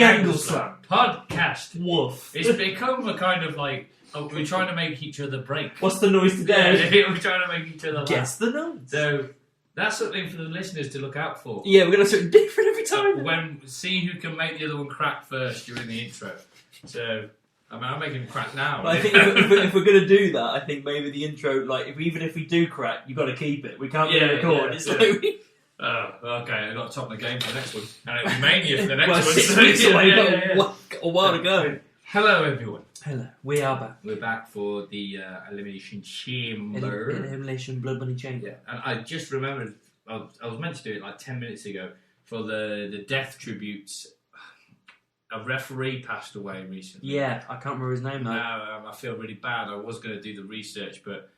The Angle Slam podcast. Woof. It's become a kind of like, we're trying to make each other break. What's the noise today? Yeah, we're trying to make each other laugh. Guess the noise. So that's something for the listeners to look out for. Yeah, we're going to do something different every time. See who can make the other one crack first during the intro. So, I mean, I'm making him crack now. But I think if we're going to do that, I think maybe the intro, like, even if we do crack, you've got to keep it. We can't really record. It's like oh, okay, I got top of the game for the next one. And it'll be Mania for the next one. 6 weeks away, a while to go. Hello, everyone. Hello, we are back. We're back for the Elimination Chamber. Elimination Blood Money Chamber. Yeah, and I just remembered, I was meant to do it like 10 minutes ago, for the death tributes. A referee passed away recently. Yeah, I can't remember his name though. I feel really bad. I was going to do the research, but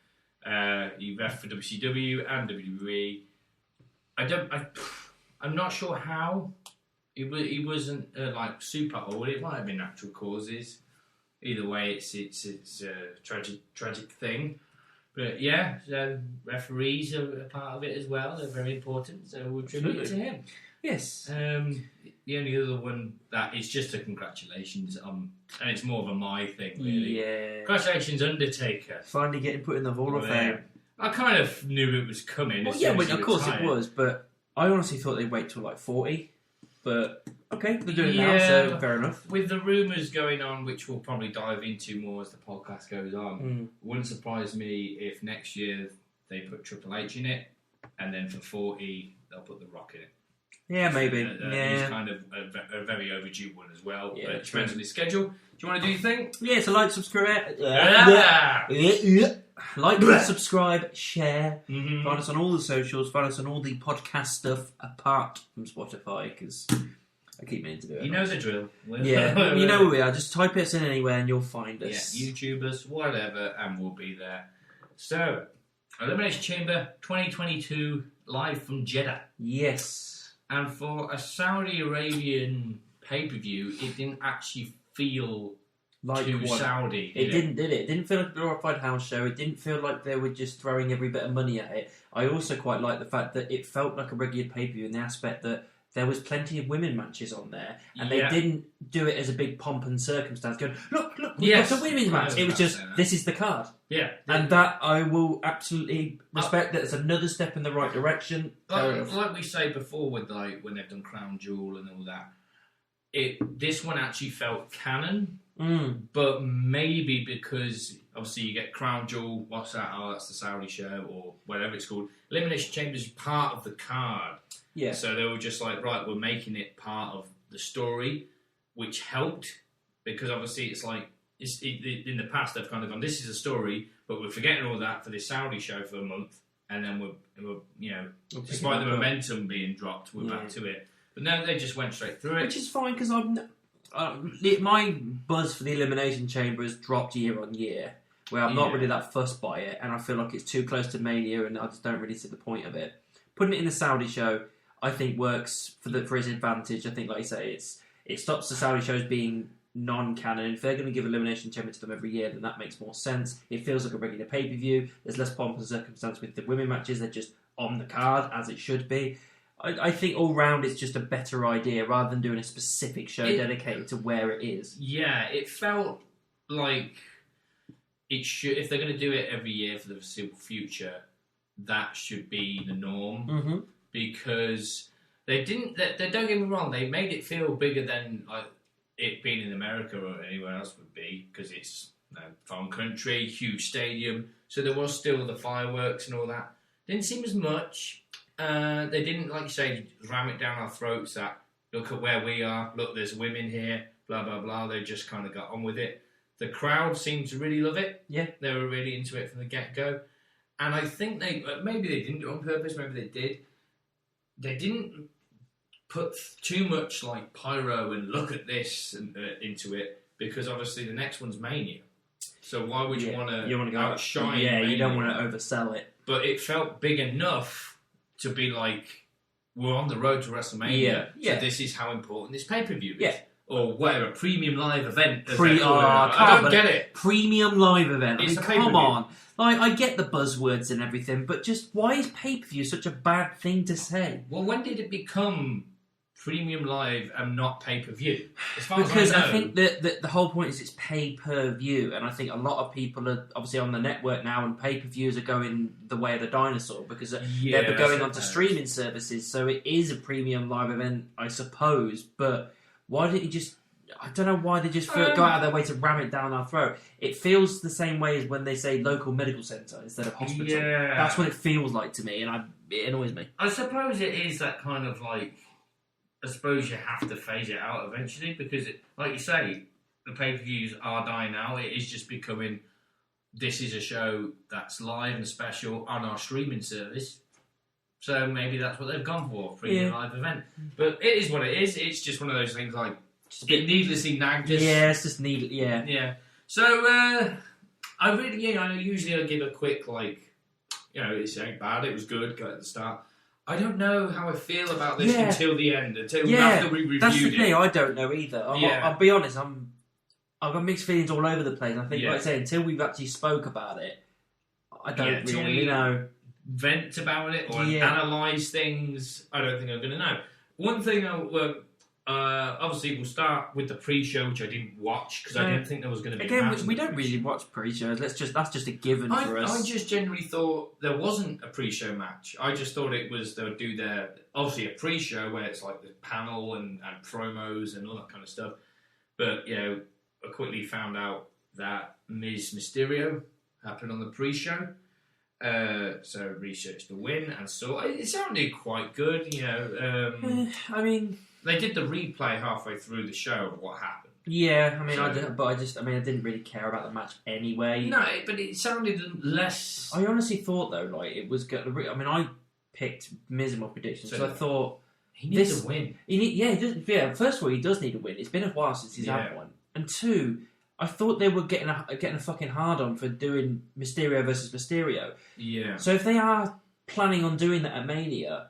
he ref for WCW and WWE. I'm not sure how. He wasn't like super old. It might have been natural causes. Either way, it's a tragic thing. But yeah, so referees are a part of it as well. They're very important. So we'll tribute to him. Yes. The only other one that is just a congratulations, and it's more of a my thing, really. Yeah. Congratulations, Undertaker. Finally getting put in the Hall of Fame. I kind of knew it was coming. Well, yeah, of course it was, but I honestly thought they'd wait till like 40. But okay, they're doing it now, so fair enough. With the rumours going on, which we'll probably dive into more as the podcast goes on, wouldn't surprise me if next year they put Triple H in it, and then for 40 they'll put The Rock in it. Yeah, maybe. He's kind of a very overdue one as well, but it depends on his schedule. Do you want to do your thing? Yeah, so like, subscribe. Like, subscribe, share. Find us on all the socials. Find us on all the podcast stuff apart from Spotify, because I keep meaning to do it. You know the drill. Yeah, you know where we are. Just type us in anywhere and you'll find us. Yeah, YouTubers, whatever, and we'll be there. So, Elimination Chamber 2022, live from Jeddah. Yes. And for a Saudi Arabian pay-per-view, it didn't actually feel like too Saudi. It didn't, did it? It didn't feel like a glorified house show. It didn't feel like they were just throwing every bit of money at it. I also quite like the fact that it felt like a regular pay-per-view in the aspect that there was plenty of women matches on there, and they didn't do it as a big pomp and circumstance, going, look, we've got a women's match. It was just, this is the card. Yeah. And that I will absolutely respect. That it's another step in the right direction. Like we say before with like when they've done Crown Jewel and all that, this one actually felt canon, but maybe because obviously you get Crown Jewel, what's that? Oh, that's the Saudi show or whatever it's called. Elimination Chamber is part of the card. Yeah. So they were just like, right, we're making it part of the story, which helped because obviously it's like in the past they've kind of gone, this is a story, but we're forgetting all that for this Saudi show for a month, and then we're despite the momentum being dropped, we're back to it. But no, they just went straight through it, which is fine because my buzz for the Elimination Chamber has dropped year on year, where I'm not really that fussed by it, and I feel like it's too close to Mania, and I just don't really see the point of it. Putting it in the Saudi show, I think works for his advantage. I think, like you say, it stops the Saudi shows being non-canon. If they're going to give Elimination Chamber to them every year, then that makes more sense. It feels like a regular pay-per-view. There's less pomp and circumstance with the women matches. They're just on the card, as it should be. I think all round it's just a better idea, rather than doing a specific show dedicated to where it is. Yeah, it felt like it should. If they're going to do it every year for the foreseeable future, that should be the norm. Because they didn't. They don't get me wrong. They made it feel bigger than like it being in America or anywhere else would be, because it's foreign country, huge stadium. So there was still the fireworks and all that. Didn't seem as much. They didn't, like you say, ram it down our throats that look at where we are. Look, there's women here. Blah blah blah. They just kind of got on with it. The crowd seemed to really love it. Yeah, they were really into it from the get go. And I think maybe they didn't do it on purpose. Maybe they did. They didn't put too much like pyro and look at this and, into it, because obviously the next one's Mania. So why would you want to outshine? Yeah, Mania? You don't want to oversell it. But it felt big enough to be like, we're on the road to WrestleMania. So this is how important this pay-per-view is. Yeah. Or whatever, premium live event. I don't get it. Premium live event. I mean, come on. Like, I get the buzzwords and everything, but just why is pay-per-view such a bad thing to say? Well, when did it become premium live and not pay-per-view. As far Because as I know. I think that the whole point is it's pay-per-view, and I think a lot of people are obviously on the network now, and pay-per-views are going the way of the dinosaur because they're going onto streaming services, so it is a premium live event, I suppose. But why didn't you just... I don't know why they just go out of their way to ram it down our throat. It feels the same way as when they say local medical centre instead of hospital. Yeah. That's what it feels like to me, and it annoys me. I suppose it is that kind of like... I suppose you have to phase it out eventually because, like you say, the pay-per-views are dying out. It is just becoming, this is a show that's live and special on our streaming service. So maybe that's what they've gone for, premium live event. But it is what it is. It's just one of those things like, it needlessly nagged us. Yeah, it's just needless, yeah. Yeah. So, I really, usually I give a quick, like, it ain't bad, it was good, got at the start. I don't know how I feel about this until the end, after we reviewed that's the it. thing. I don't know either. I'll be honest. I've got mixed feelings all over the place. I think, like I say, until we've actually spoke about it, I don't really know. Vent about it or analyse things. I don't think I'm going to know. One thing obviously we'll start with the pre-show, which I didn't watch because I didn't think there was going to be. Again, we don't really watch pre-shows. That's just a given for us. I just generally thought there wasn't a pre-show match. I just thought it was they would do obviously a pre-show where it's like the panel and promos and all that kind of stuff. But I quickly found out that Miz Mysterio happened on the pre-show. So researched the win and saw it sounded quite good. I mean. They did the replay halfway through the show of what happened. Yeah, I mean, I didn't really care about the match anyway. No, but it sounded less. I honestly thought though, like it was good. I mean, I picked Miz in my predictions, so I thought he needs a win. First of all, he does need a win. It's been a while since he's had one, and two, I thought they were getting a fucking hard on for doing Mysterio versus Mysterio. Yeah. So if they are planning on doing that at Mania.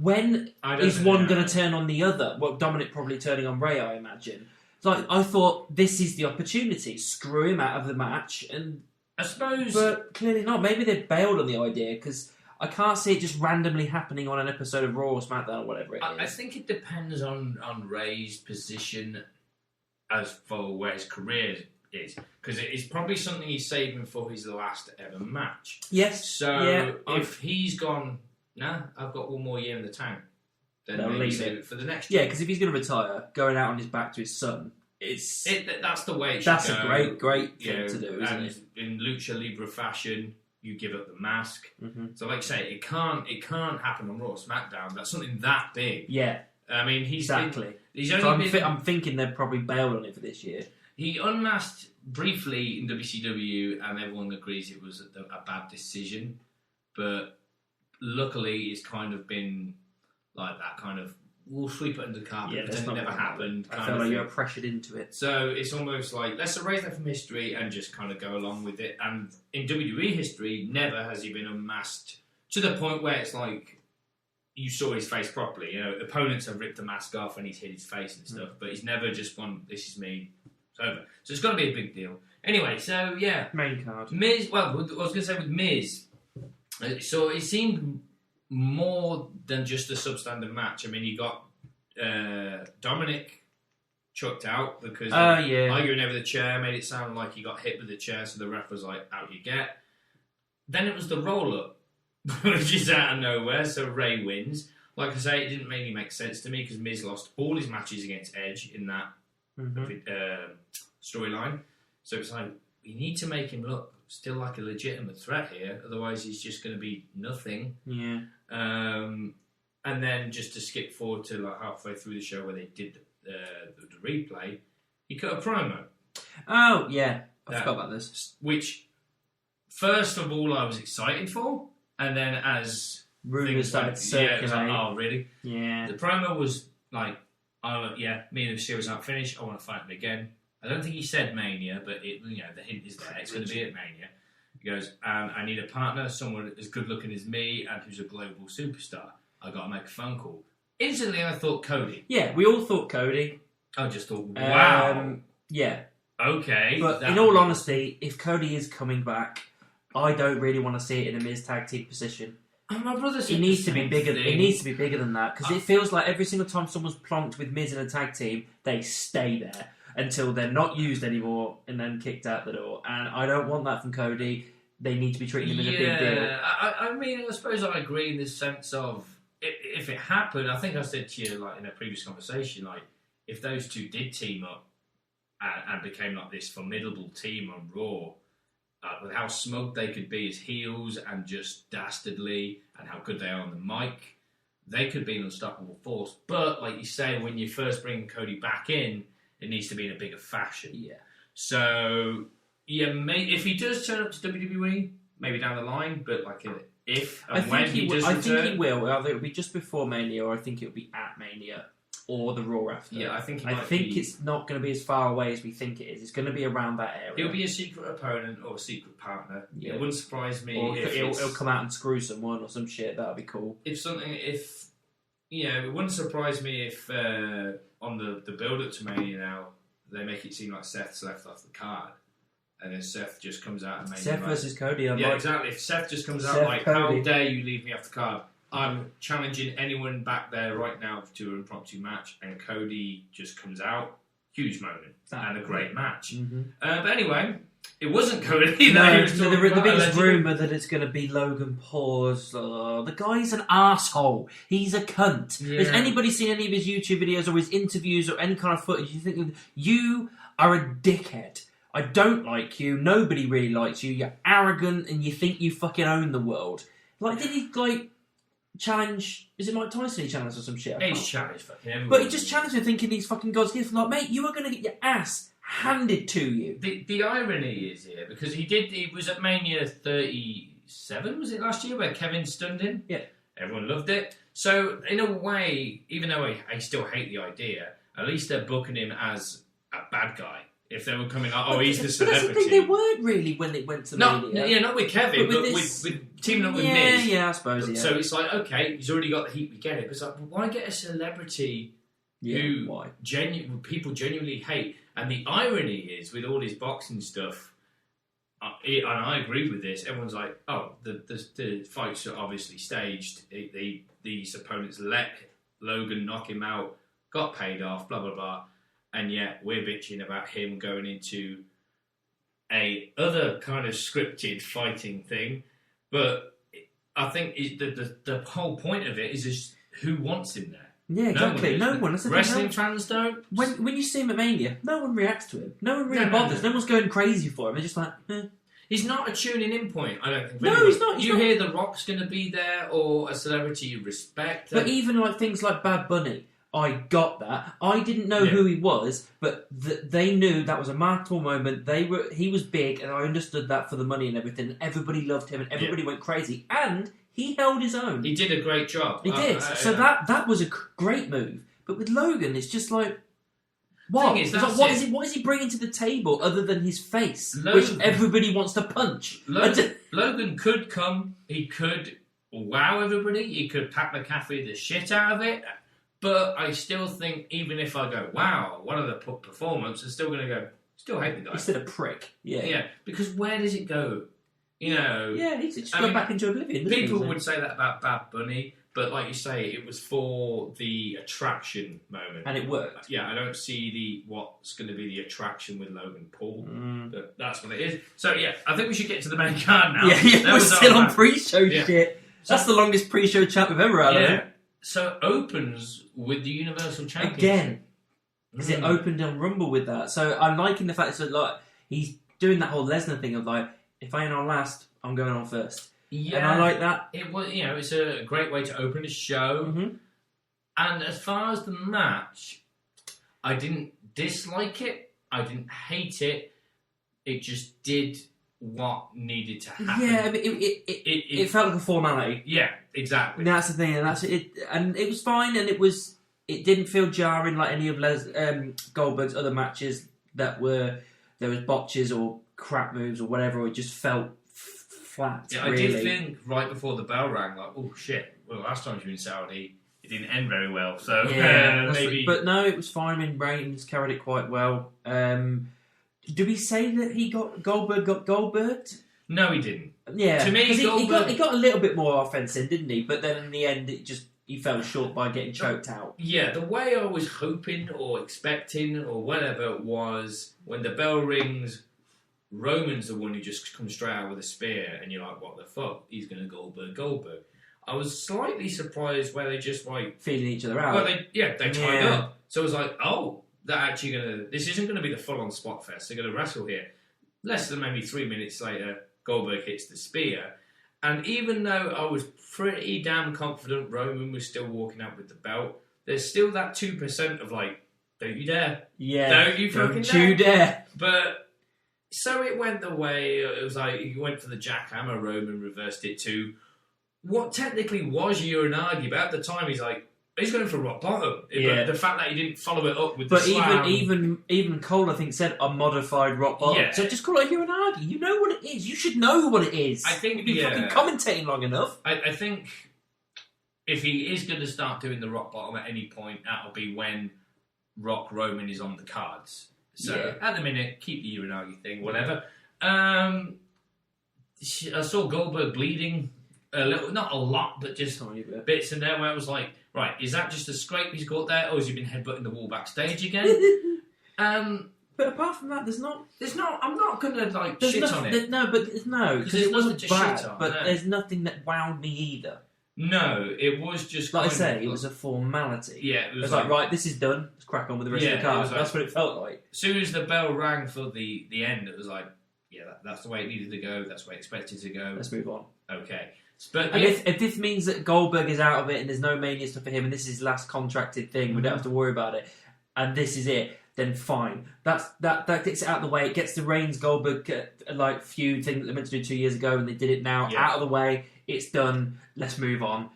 When is one going to turn on the other? Well, Dominic probably turning on Ray, I imagine. Like I thought, this is the opportunity. Screw him out of the match, and I suppose, but clearly not. Maybe they bailed on the idea because I can't see it just randomly happening on an episode of Raw or SmackDown or whatever it is. I think it depends on Ray's position as for where his career is, because it's probably something he's saving for his last ever match. Yes. So if he's gone. Nah, I've got one more year in the tank. Then maybe save it for the next year. Yeah, because if he's going to retire, going out on his back to his son, that's the way it should that's go. A great thing to do, isn't it? In Lucha Libre fashion, you give up the mask. Mm-hmm. So like I say, it can't happen on Raw or SmackDown. That's something that big. Yeah. I mean, I'm thinking they've probably bailed on it for this year. He unmasked briefly in WCW, and everyone agrees it was a bad decision, but luckily, it's kind of been like that kind of, we'll sweep it under the carpet, but then it never happened. I feel like you're pressured into it. So it's almost like, let's erase that from history and just kind of go along with it. And in WWE history, never has he been unmasked to the point where it's like, you saw his face properly. Opponents have ripped the mask off and he's hid his face and stuff, but he's never just gone, this is me, it's over. So it's got to be a big deal. Anyway, so yeah. Main card. Miz, well, I was going to say with Miz, so it seemed more than just a substandard match. I mean, you got Dominic chucked out because arguing over the chair made it sound like he got hit with the chair, so the ref was like, out you get. Then it was the roll-up, which is out of nowhere, so Ray wins. Like I say, it didn't really make sense to me because Miz lost all his matches against Edge in that storyline. So it's like, we need to make him look still like a legitimate threat here, otherwise he's just going to be nothing. Yeah. And then just to skip forward to like halfway through the show where they did the replay, he cut a promo. Oh yeah, I forgot about this. Which, first of all, I was excited for, and then as rumours started circulating, it was like, oh really? Yeah. The promo was like, oh yeah, me and the series aren't finished. I want to fight him again. I don't think he said Mania, but the hint is there. It's going to be at Mania. He goes, and I need a partner, someone as good looking as me and who's a global superstar. I got to make a phone call. Instantly, I thought Cody. Yeah, we all thought Cody. I just thought, wow. Yeah. Okay. But in all honesty, if Cody is coming back, I don't really want to see it in a Miz tag team position. My brother said It needs to the be same bigger. thing. It needs to be bigger than that because it feels like every single time someone's plonked with Miz in a tag team, they stay there until they're not used anymore and then kicked out the door. And I don't want that from Cody. They need to be treating him as a big deal. I mean, I suppose I agree in the sense of if it happened. I think I said to you like in a previous conversation, like if those two did team up and became like this formidable team on Raw. With how smug they could be as heels and just dastardly and how good they are on the mic, they could be an unstoppable force. But, like you say, when you first bring Cody back in, it needs to be in a bigger fashion. Yeah. So, yeah, if he does turn up to WWE, maybe down the line, but like if and when he does return... I think he will. Either it'll be just before Mania or I think it'll be at Mania. Or the Raw after. Yeah, I think it's not going to be as far away as we think it is. It's going to be around that area. He'll be a secret opponent or a secret partner. Yeah. It wouldn't surprise me or if he'll come out and screw someone or some shit. That'd be cool. It wouldn't surprise me if on the build-up to Mania now, they make it seem like Seth's left off the card. And then Seth just comes out and makes Seth versus Cody. Exactly. If Seth just comes out like, Cody. How dare you leave me off the card? I'm challenging anyone back there right now to an impromptu match, and Cody just comes out. Huge moment and a great match. Mm-hmm. But anyway, it wasn't Cody. The biggest rumour that it's going to be Logan Paul. The guy's an arsehole. He's a cunt. Yeah. Has anybody seen any of his YouTube videos or his interviews or any kind of footage? You think you are a dickhead. I don't like you. Nobody really likes you. You're arrogant and you think you fucking own the world. Like, did he challenge? Is it Mike Tyson he challenged or some shit? He's challenged fucking everyone. But he just challenged him thinking he's fucking God's gift. Like, mate, you are going to get your ass handed to you. The irony is here because he was at Mania 37, was it last year, where Kevin stunned him? Yeah. Everyone loved it. So in a way, even though I still hate the idea, at least they're booking him as a bad guy. If they were coming like, he's the celebrity. That's the thing, they weren't really when it went to Mania. Yeah, not with Kevin, but with teaming up with Miz. Yeah, I suppose, yeah. So it's like, okay, he's already got the heat, we get it. But it's like, why get a celebrity who people genuinely hate? And the irony is, with all his boxing stuff, and I agree with this, everyone's like, the fights are obviously staged. These opponents let Logan knock him out, got paid off, blah, blah, blah. And yet we're bitching about him going into a other kind of scripted fighting thing. But I think the whole point of it is just who wants him there. Yeah, exactly. No one. Wrestling fans don't. When you see him at Mania, no one reacts to him. No one really bothers. No one's going crazy for him. They're just like, He's not a tuning in point, I don't think. No, he's not. You hear The Rock's going to be there or a celebrity you respect. But even like things like Bad Bunny, I got that. I didn't know who he was, but they knew that was a marketable moment. He was big, and I understood that for the money and everything. Everybody loved him, and everybody went crazy. And he held his own. He did a great job. He did. So that was a great move. But with Logan, it's just like, what? What is he bringing to the table other than his face, which everybody wants to punch? Logan could come. He could wow everybody. He could Pat McAfee the shit out of it. But I still think, even if I go, wow, what are the performance, I'm still going to go, still hate the guy. He's still a prick. Yeah. Yeah, because where does it go? You know... Yeah, he's just gone back into oblivion. People would say that about Bad Bunny, but like you say, it was for the attraction moment. And it worked. Yeah, I don't see what's going to be the attraction with Logan Paul, but that's what it is. So yeah, I think we should get to the main card now. Yeah, we're still on pre-show shit. So that's the longest pre-show chat we've ever had, yeah. So it opens with the Universal Championship. Again. Because it opened on Rumble with that. So I'm liking the fact that like he's doing that whole Lesnar thing of like, if I ain't on last, I'm going on first. Yeah. And I like that. It was, it's a great way to open a show. Mm-hmm. And as far as the match, I didn't dislike it. I didn't hate it. It just did what needed to happen. Yeah, but it felt like a formality. Yeah, exactly. And that's the thing, and that's it. And it was fine, and it didn't feel jarring like any of Goldberg's other matches that there was botches or crap moves or whatever. Or it just felt flat. Yeah, really. I did think right before the bell rang, like, oh shit. Well, last time she was in Saudi, it didn't end very well. So maybe. But no, it was fine. I mean, Reigns carried it quite well. Do we say that Goldberg got Goldberged? No, he didn't. Yeah, to me, Goldberg... he got a little bit more offense in, didn't he? But then in the end, he fell short by getting choked out. Yeah, the way I was hoping or expecting or whatever was when the bell rings, Roman's the one who just comes straight out with a spear, and you're like, what the fuck? He's going to Goldberg. I was slightly surprised where they just like feeling each other out. Well, they tied up. So I was like, oh, they're actually gonna. This isn't going to be the full-on spot fest. They're going to wrestle here. Less than maybe 3 minutes later, Goldberg hits the spear, and even though I was pretty damn confident Roman was still walking out with the belt, there's still that 2% of like, don't you dare, don't you fucking dare. But so it went the way it was like he went for the jackhammer. Roman reversed it to what technically was Uranagi, but at the time he's like, he's going for rock bottom. Yeah. But the fact that he didn't follow it up with the slam... But even Cole, I think, said a modified rock bottom. Yeah. So just call it a Uranagi. You know what it is. You should know what it is. I think... You've been fucking commentating long enough. I think if he is going to start doing the rock bottom at any point, that'll be when Rock Roman is on the cards. So at the minute, keep the Uranagi thing, whatever. I saw Goldberg bleeding... a little, not a lot, but just bits in there where I was like, right, is that just a scrape he's got there, or has he been headbutting the wall backstage again? But apart from that, there's not. I'm not gonna like shit on it. No, because it wasn't to bad. shit on, but there's nothing that wowed me either. No, it was just like I say, it was a formality. Yeah, it was like right, this is done. Let's crack on with the rest of the card. That's what it felt like. As soon as the bell rang for the end, it was like, yeah, that's the way it needed to go. That's the way it expected to go. Let's move on. Okay. But and if this means that Goldberg is out of it and there's no Mania stuff for him and this is his last contracted thing, we don't have to worry about it, and this is it, then fine. That gets it out of the way. It gets the Reigns Goldberg like feud thing that they meant to do 2 years ago and they did it now out of the way. It's done. Let's move on.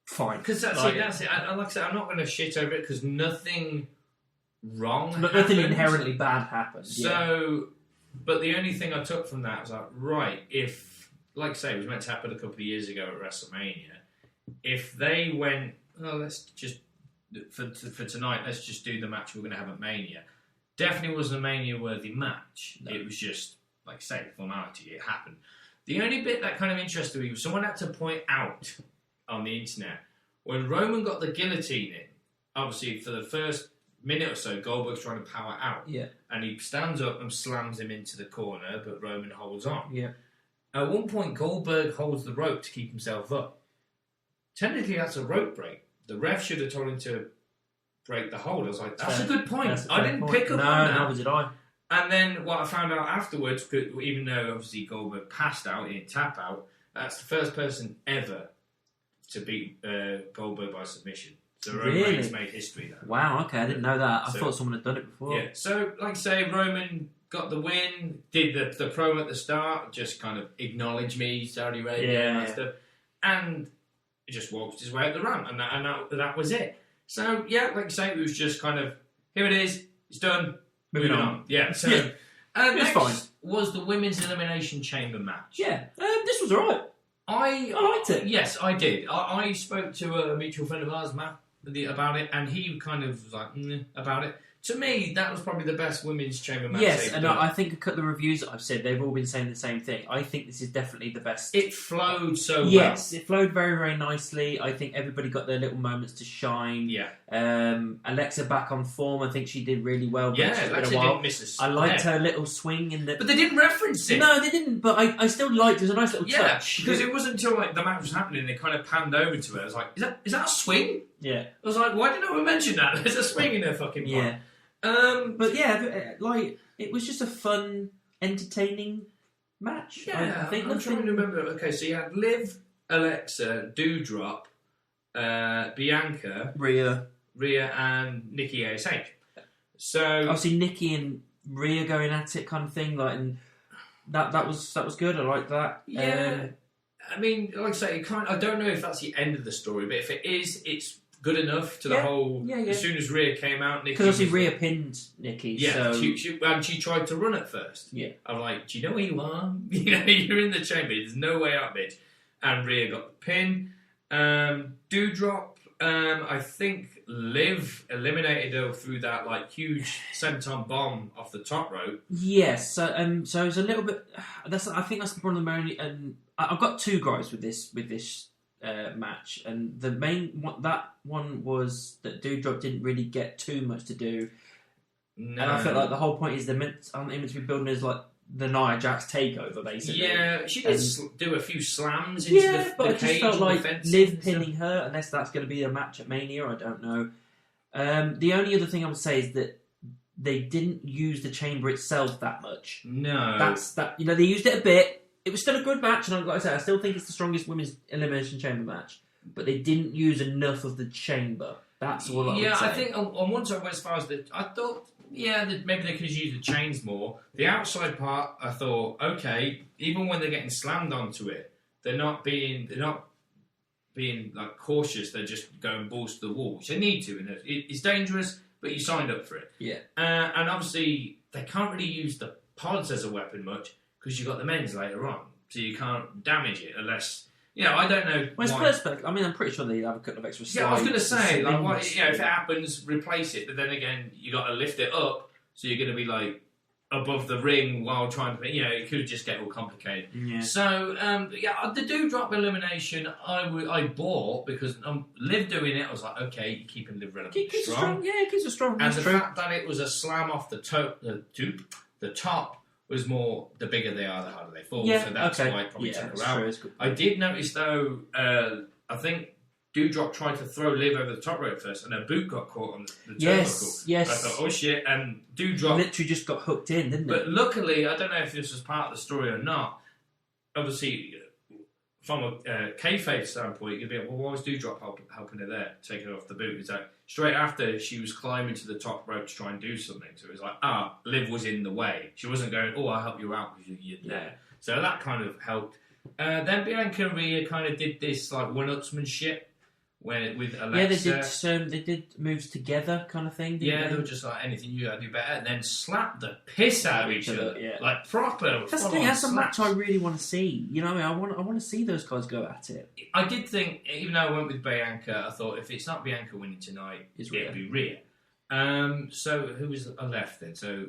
Fine. Because that's it. Like I said, I'm not going to shit over it because nothing wrong. Nothing inherently bad happened. So, but the only thing I took from that was like, right, if. Like I say, it was meant to happen a couple of years ago at WrestleMania. If they went, oh, let's just, for tonight, let's just do the match we're going to have at Mania. Definitely wasn't a Mania-worthy match. No. It was just, like I say, formality. It happened. The only bit that kind of interested me was someone had to point out on the internet, when Roman got the guillotine in, obviously for the first minute or so, Goldberg's trying to power out. Yeah. And he stands up and slams him into the corner, but Roman holds on. Yeah. At one point, Goldberg holds the rope to keep himself up. Technically, that's a rope break. The ref should have told him to break the hold. I was like, that's a good point. I didn't pick up on that. No, did I. And then what I found out afterwards, even though obviously Goldberg passed out, he didn't tap out, that's the first person ever to beat Goldberg by submission. So Roman Reigns made history there. Wow, okay, I didn't know that. I thought someone had done it before. Yeah, so like I say, Roman got the win, did the promo at the start, just kind of acknowledge me, Saudi Arabia, and that stuff, and he just walked his way up the ramp, and that was it. So yeah, like I say, it was just kind of, here it is, it's done, moving on. Yeah, so next fine. Was the Women's Elimination Chamber match. Yeah, this was alright. I liked it. Yes, I did. I spoke to a mutual friend of ours, Matt, about it, and he kind of was like, about it. To me, that was probably the best women's chamber match. Yes, and I think a couple of reviews that I've said, they've all been saying the same thing. I think this is definitely the best. It flowed so well. Yes, it flowed very, very nicely. I think everybody got their little moments to shine. Yeah. Alexa back on form. I think she did really well. Yeah, Alexa didn't miss a step. I liked her little swing in the... But they didn't reference it. No, they didn't, but I still liked it. It was a nice little touch. Because it wasn't until like the match was happening, they kind of panned over to her. I was like, is that a swing? Yeah. I was like, why did no one mention that? There's a swing in her fucking point. Yeah. But yeah, like it was just a fun, entertaining match. Yeah, I think I'm trying to remember. Okay, so you had Liv, Alexa, Doudrop, Bianca, Rhea, and Nikki ASH. So obviously Nikki and Rhea going at it, kind of thing. Like, and that was good. I liked that. Yeah, I mean, like I say, I don't know if that's the end of the story, but if it is, it's good enough to the whole. Yeah. As soon as Rhea came out, Nikki. Because obviously Rhea pinned Nikki. Yeah, so... she tried to run at first. Yeah, I'm like, do you know where you are? You're in the chamber. There's no way out, bitch. And Rhea got the pin. Doudrop. I think Liv eliminated her through that like huge senton bomb off the top rope. Yes, so it was a little bit. I think that's one of the I've got two gripes with this match, and the one was that Doudrop didn't really get too much to do, and I felt like the whole point is aren't they meant to be building as like the Nia Jax takeover, basically. Yeah, she did do a few slams into the but cage. I just felt like Liv pinning her, unless that's going to be a match at Mania, I don't know. The only other thing I would say is that they didn't use the chamber itself that much. No. They used it a bit. It was still a good match, and like I said, I still think it's the strongest women's Elimination Chamber match. But they didn't use enough of the chamber. That's all I would say. Yeah, I think on one side, as far as I thought, maybe they could have used the chains more. The outside part, I thought, okay, even when they're getting slammed onto it, they're not being like cautious. They're just going balls to the wall, which they need to. And it's dangerous, but you signed up for it. Yeah. And obviously, they can't really use the pods as a weapon much because you've got the men's later on, so you can't damage it unless. I don't know. Well, it's first, I mean, I'm pretty sure they have a couple of extra slides. Yeah, I was going to say, if it happens, replace it. But then again, you got to lift it up, so you're going to be like above the ring while trying to. It could just get all complicated. Yeah. So, the Doudrop elimination, I bought because Liv doing it. I was like, okay, you're keeping Liv relatively strong. Yeah, it keeps her strong. And the fact that it was a slam off the top. Was more the bigger they are, the harder they fall. Yeah, so that's why it probably took her out. True, I did notice though, I think Doudrop tried to throw Liv over the top rope first, and her boot got caught on the turnbuckle. Yes. I thought, oh shit, and Doudrop literally just got hooked in, didn't it? But luckily, I don't know if this was part of the story or not. Obviously, from a kayfabe standpoint, you'd be like, well, why was Doudrop helping her there, taking her off the boot? It's like straight after she was climbing to the top rope to try and do something. So it was like, Liv was in the way. She wasn't going, I'll help you out because you're there. So that kind of helped. Then Bianca and Rhea kind of did this like one-upsmanship with Alexa. Yeah, they did moves together kind of thing. They were just like, anything you gotta do better, and then slap the piss out of each other. Yeah. Like proper. That's the thing, that's a match I really want to see. I want to see those guys go at it. I did think, even though I went with Bianca, I thought if it's not Bianca winning tonight, it'd be Rhea. So who was left then? So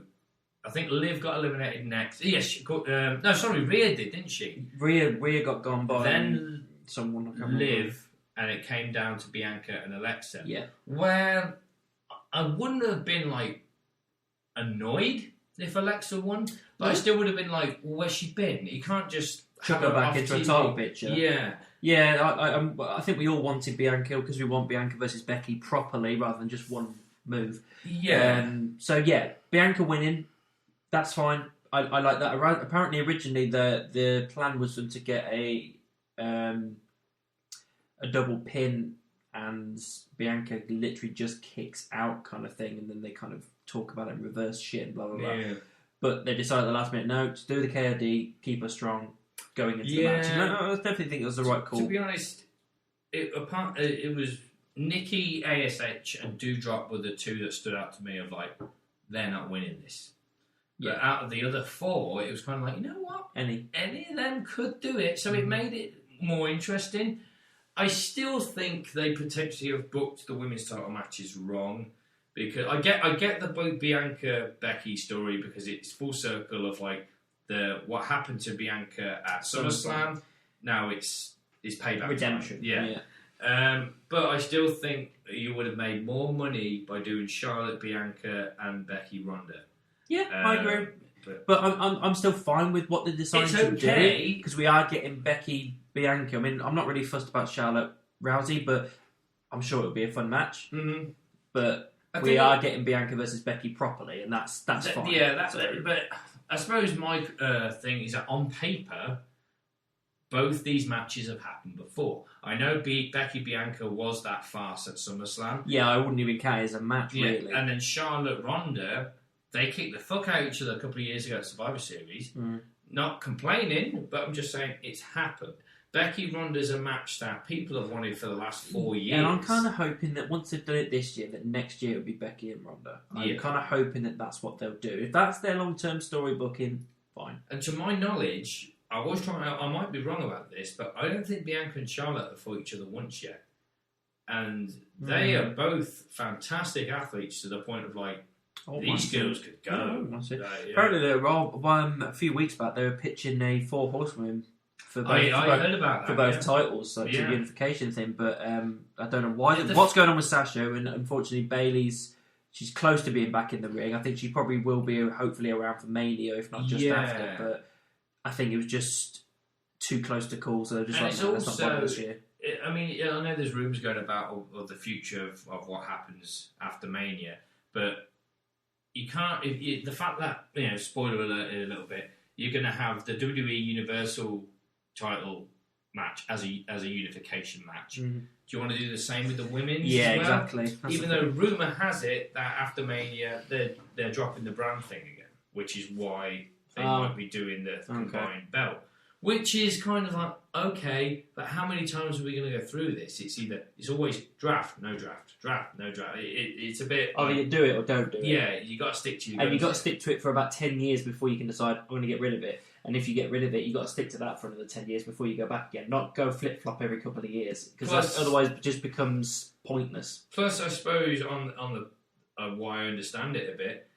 I think Liv got eliminated next. Yes, Rhea did, didn't she? Rhea got gone by then someone. Liv. And it came down to Bianca and Alexa. Yeah. Where I wouldn't have been like annoyed if Alexa won, but I still would have been like, well, where's she been? You can't just chuck her back into a title picture. Yeah. Yeah, I think we all wanted Bianca because we want Bianca versus Becky properly rather than just one move. Yeah. So Bianca winning, that's fine. I like that. Apparently, originally the plan was for them to get a double pin and Bianca literally just kicks out kind of thing, and then they kind of talk about it in reverse shit and blah blah blah. Yeah. But they decided at the last minute, no, just do the KOD, keep her strong going into the match. And I definitely think it was the right call. To be honest, it was Nikki, ASH, and Doudrop were the two that stood out to me of like, they're not winning this. Yeah. But out of the other four, it was kind of like, you know what? Any of them could do it, so it made it more interesting. I still think they potentially have booked the women's title matches wrong, because I get the both Bianca Becky story because it's full circle of like what happened to Bianca at SummerSlam. Now it's payback redemption. Yeah. But I still think you would have made more money by doing Charlotte, Bianca, and Becky Ronda. Yeah, I agree. But I'm still fine with what they decided to do, because we are getting Becky, Bianca. I mean, I'm not really fussed about Charlotte Rousey, but I'm sure it'll be a fun match. Mm-hmm. But we are getting Bianca versus Becky properly, and that's fine. Yeah, that's it. But I suppose my thing is that on paper, both these matches have happened before. I know Becky Bianca was that farce at SummerSlam. Yeah, I wouldn't even count it as a match, really. And then Charlotte Ronda, they kicked the fuck out of each other a couple of years ago at Survivor Series. Not complaining, but I'm just saying it's happened. Becky Ronda's a match that people have wanted for the last 4 years. And I'm kind of hoping that once they've done it this year, that next year it'll be Becky and Ronda. I'm kind of hoping that that's what they'll do. If that's their long-term story booking, fine. And to my knowledge, I might be wrong about this, but I don't think Bianca and Charlotte have fought each other once yet. And they are both fantastic athletes to the point of like, these girls could go. Apparently, they were a few weeks back, they were pitching a 4 horsewomen for both, I heard about that, for both titles, so it's a unification thing. But I don't know why. What's going on with Sasha? And unfortunately, she's close to being back in the ring. I think she probably will be, hopefully, around for Mania, if not just after. But I think it was just too close to call, so just and like, that's not this year. I mean, I know there's rumours going about of the future of what happens after Mania, but you can't. The fact that, spoiler alert a little bit, you're going to have the WWE Universal title match as a unification match. Mm-hmm. Do you want to do the same with the women's? Yeah, as well? Exactly. That's even though rumour has it that after Mania they're dropping the brand thing again, which is why they might be doing the combined belt. Which is kind of like, okay, but how many times are we going to go through this? It's always draft, no draft. It's a bit... Either you do it or don't do it. Yeah, you got to stick to your... And you got to stick to it for about 10 years before you can decide, I'm going to get rid of it. And if you get rid of it, you got to stick to that for another 10 years before you go back again. Not go flip-flop every couple of years. Because otherwise it just becomes pointless. Plus, I suppose, on the why I understand it a bit,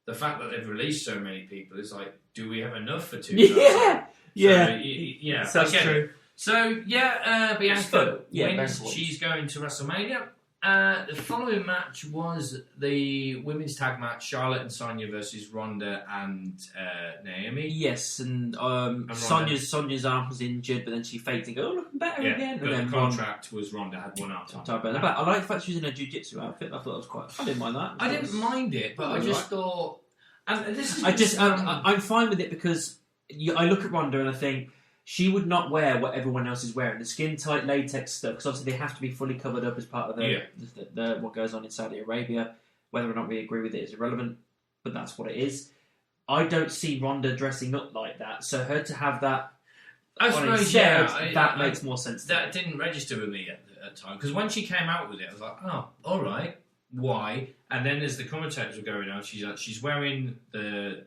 the fact that they've released so many people is like, do we have enough for 2 Yeah! Yeah, so that's true. It. So, Bianca wins. Bianca she's going to WrestleMania. The following match was the women's tag match, Charlotte and Sonya versus Ronda and Naomi. Yes, and Sonya's arm was injured, but then she faked and go, looking better again. But and the contract was Ronda had one arm. I like the fact she was in a jiu-jitsu outfit. I thought that was quite... I didn't mind that. I didn't mind it, but I just thought... And this is I'm fine with it because... I look at Ronda and I think she would not wear what everyone else is wearing, the skin-tight latex stuff, because obviously they have to be fully covered up as part of the what goes on in Saudi Arabia. Whether or not we agree with it is irrelevant, but that's what it is. I don't see Ronda dressing up like that, so her to have that that makes more sense. That didn't register with me at the time, because when she came out with it, I was like, oh, all right. Why? And then as the commentators were going on, she's wearing the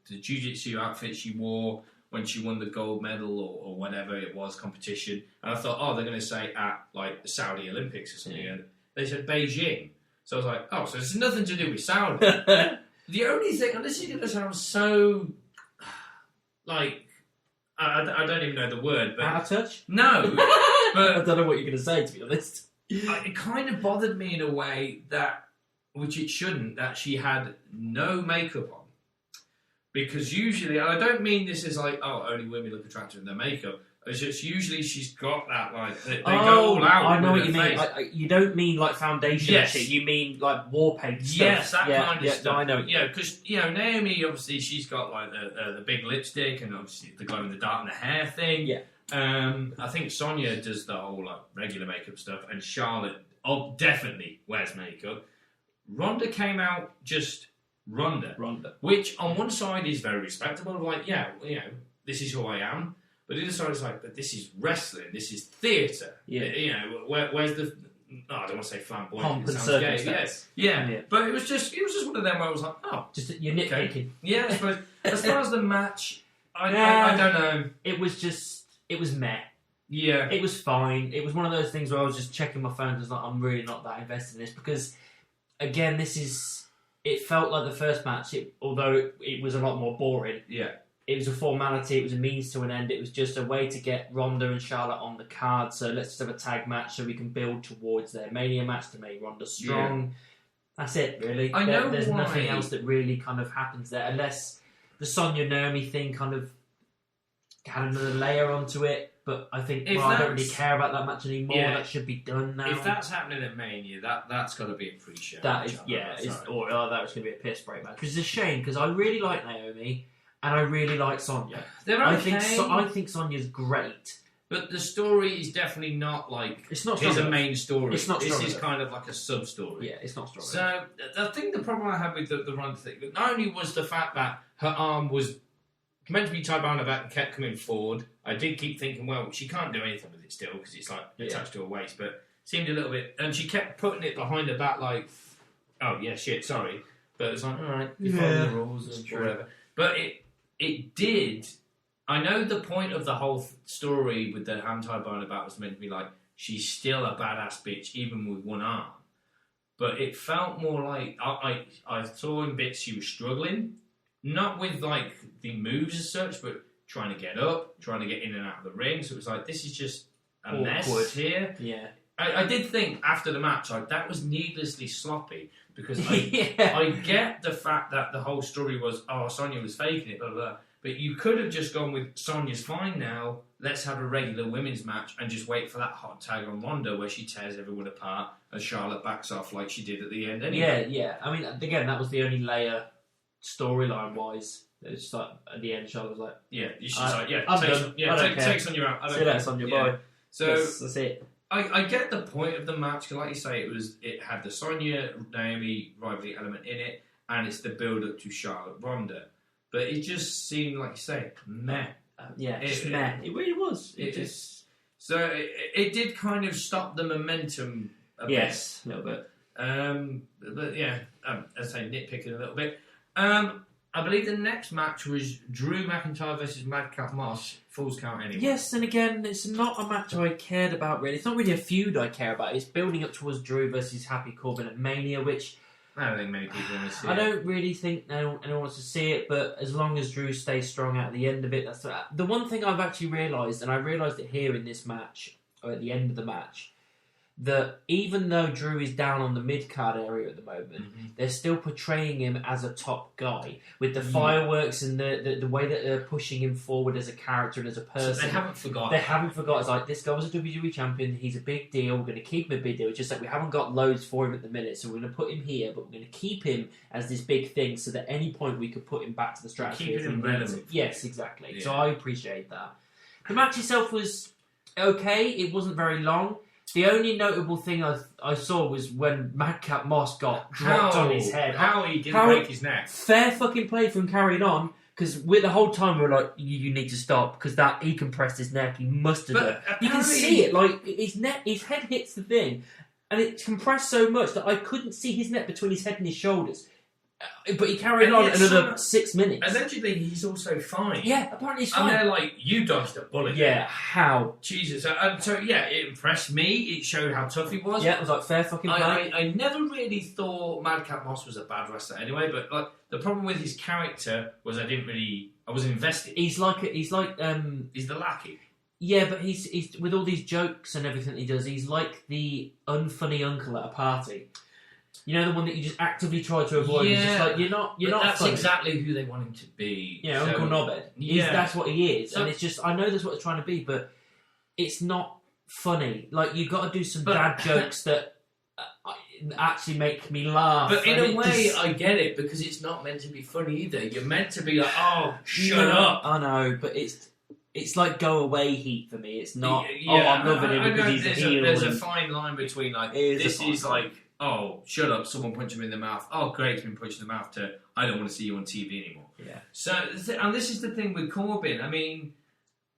jiu-jitsu outfit she wore when she won the gold medal or whatever it was competition. And I thought, they're going to say at like the Saudi Olympics or something. Yeah. And they said Beijing. So I was like, so it's nothing to do with Saudi. The only thing, and this is going to sound so like I don't even know the word, but out of touch. No, but I don't know what you're going to say, to be honest. It kind of bothered me in a way which it shouldn't, that she had no makeup on. Because usually, and I don't mean this as like, only women look attractive in their makeup. It's just usually she's got that, like, they go all out. I know what you mean. You don't mean like foundation and shit. You mean like war paint stuff. Yes, that kind of stuff. No, I know. Because, Naomi, obviously, she's got like the big lipstick and obviously the glow in the dark and the hair thing. Yeah. I think Sonya does the whole like regular makeup stuff, and Charlotte definitely wears makeup. Ronda came out just Ronda, which on one side is very respectable, like this is who I am, but the other side is like, but this is wrestling, this is theatre. Yeah, where's the I don't want to say flamboyant. Pomp and circumstance. Yeah. But it was just one of them where I was like, just you're nitpicking. Okay. Yeah, I suppose. As far as the match, I don't know. It was meh. Yeah. It was fine. It was one of those things where I was just checking my phone because I'm really not that invested in this because, again, it felt like the first match, although it was a lot more boring. Yeah. It was a formality. It was a means to an end. It was just a way to get Ronda and Charlotte on the card. So let's just have a tag match so we can build towards their Mania match to make Ronda strong. Yeah. That's it, really. There's nothing else that really kind of happens there unless the Sonya Naomi thing kind of had another layer onto it. But I think I don't really care about that match anymore. Yeah. That should be done now. If that's happening at Mania, that's got to be a pre-show. That is, that was going to be a piss break match. Which is a shame because I really like Naomi and I really like Sonya. I think Sonya's great. But the story is definitely not like it's not a main story. It's not this is kind of like a sub story. Yeah, it's not strong. So I think the problem I had with the Ronda thing, not only was the fact that her arm was meant to be tied behind her back and kept coming forward. I did keep thinking, well, she can't do anything with it still because it's like attached to her waist, but it seemed a little bit. And she kept putting it behind her back, like, oh yeah, shit, sorry. But it's like, all right, you follow the rules and whatever. But it did. I know the point of the whole story with the hand tied behind her back was meant to be like she's still a badass bitch even with one arm, but it felt more like I saw in bits she was struggling. Not with, like, the moves as such, but trying to get up, trying to get in and out of the ring. So it was like, this is just a mess here. Yeah. I did think after the match, that was needlessly sloppy because I get the fact that the whole story was, Sonya was faking it, blah, blah, blah. But you could have just gone with Sonya's fine now, let's have a regular women's match and just wait for that hot tag on Ronda where she tears everyone apart and Charlotte backs off like she did at the end anyway. Yeah. I mean, again, that was the only layer storyline-wise. It was just like, at the end, Charlotte was like... Yeah, she's like, take Sonya out. See that, Sonya, bye. So that's it. I get the point of the match, because like you say, it had the Sonya-Naomi rivalry element in it, and it's the build-up to Charlotte-Ronda. But it just seemed, like you say, meh. Meh. It really was. It did kind of stop the momentum a bit. Yes, a little bit. But yeah, as I say, nitpicking a little bit. I believe the next match was Drew McIntyre versus Madcap Moss. Falls count anyway. Yes, and again, it's not a match I cared about really. It's not really a feud I care about. It's building up towards Drew versus Happy Corbin at Mania, which... I don't think many people want to see it. I don't really think anyone wants to see it, but as long as Drew stays strong at the end of it, that's the one thing I've actually realised, and I realised it here in this match, or at the end of the match, that even though Drew is down on the mid-card area at the moment, they're still portraying him as a top guy, with the fireworks and the way that they're pushing him forward as a character and as a person. So they haven't forgotten. They haven't forgotten. It's like, this guy was a WWE champion, he's a big deal, we're going to keep him a big deal. It's just that we haven't got loads for him at the minute, so we're going to put him here, but we're going to keep him as this big thing, so that at any point we could put him back to the stratosphere. Keep him relevant. Yes, exactly. Yeah. So I appreciate that. The match itself was okay, it wasn't very long. The only notable thing I saw was when Madcap Moss got dropped on his head. How he didn't break his neck. Fair fucking play from carrying on, because the whole time we were like, you need to stop, because he compressed his neck, he must have done. You can see it, like, his head hits the thing, and it's compressed so much that I couldn't see his neck between his head and his shoulders. But he carried on another 6 minutes. Allegedly, he's also fine. Yeah, apparently he's fine. And they're like, you dodged a bullet. Yeah, how? Jesus. And so, yeah, it impressed me. It showed how tough he was. Yeah, it was like fair fucking play. I never really thought Madcap Moss was a bad wrestler anyway, but like the problem with his character was I wasn't invested. He's the lackey. Yeah, but he's with all these jokes and everything he does, he's like the unfunny uncle at a party. You know, the one that you just actively try to avoid. Yeah, it's just like, you're not that's funny. exactly who they want him to be. Yeah, so, Uncle Knobhead. Yeah. That's what he is. So, and it's just, I know that's what it's trying to be, but it's not funny. Like, you've got to do some dad jokes that actually make me laugh. But in a way, I get it, because it's not meant to be funny either. You're meant to be like, shut up. I know, but it's like go away heat for me. It's not, I'm loving him because he's a heel. There's a fine line between, like, this is like, shut up, someone punch him in the mouth. Oh, great, he's been punched in the mouth, to, I don't want to see you on TV anymore. Yeah. So, and this is the thing with Corbin. I mean,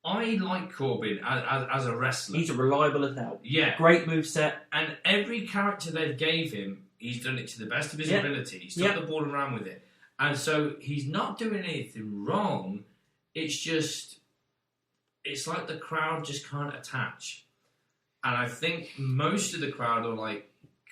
I like Corbin as a wrestler. He's reliable as hell. Yeah. Great moveset. And every character they've gave him, he's done it to the best of his ability. He's took the ball and ran with it. And so, he's not doing anything wrong. It's just, it's like the crowd just can't attach. And I think most of the crowd are like,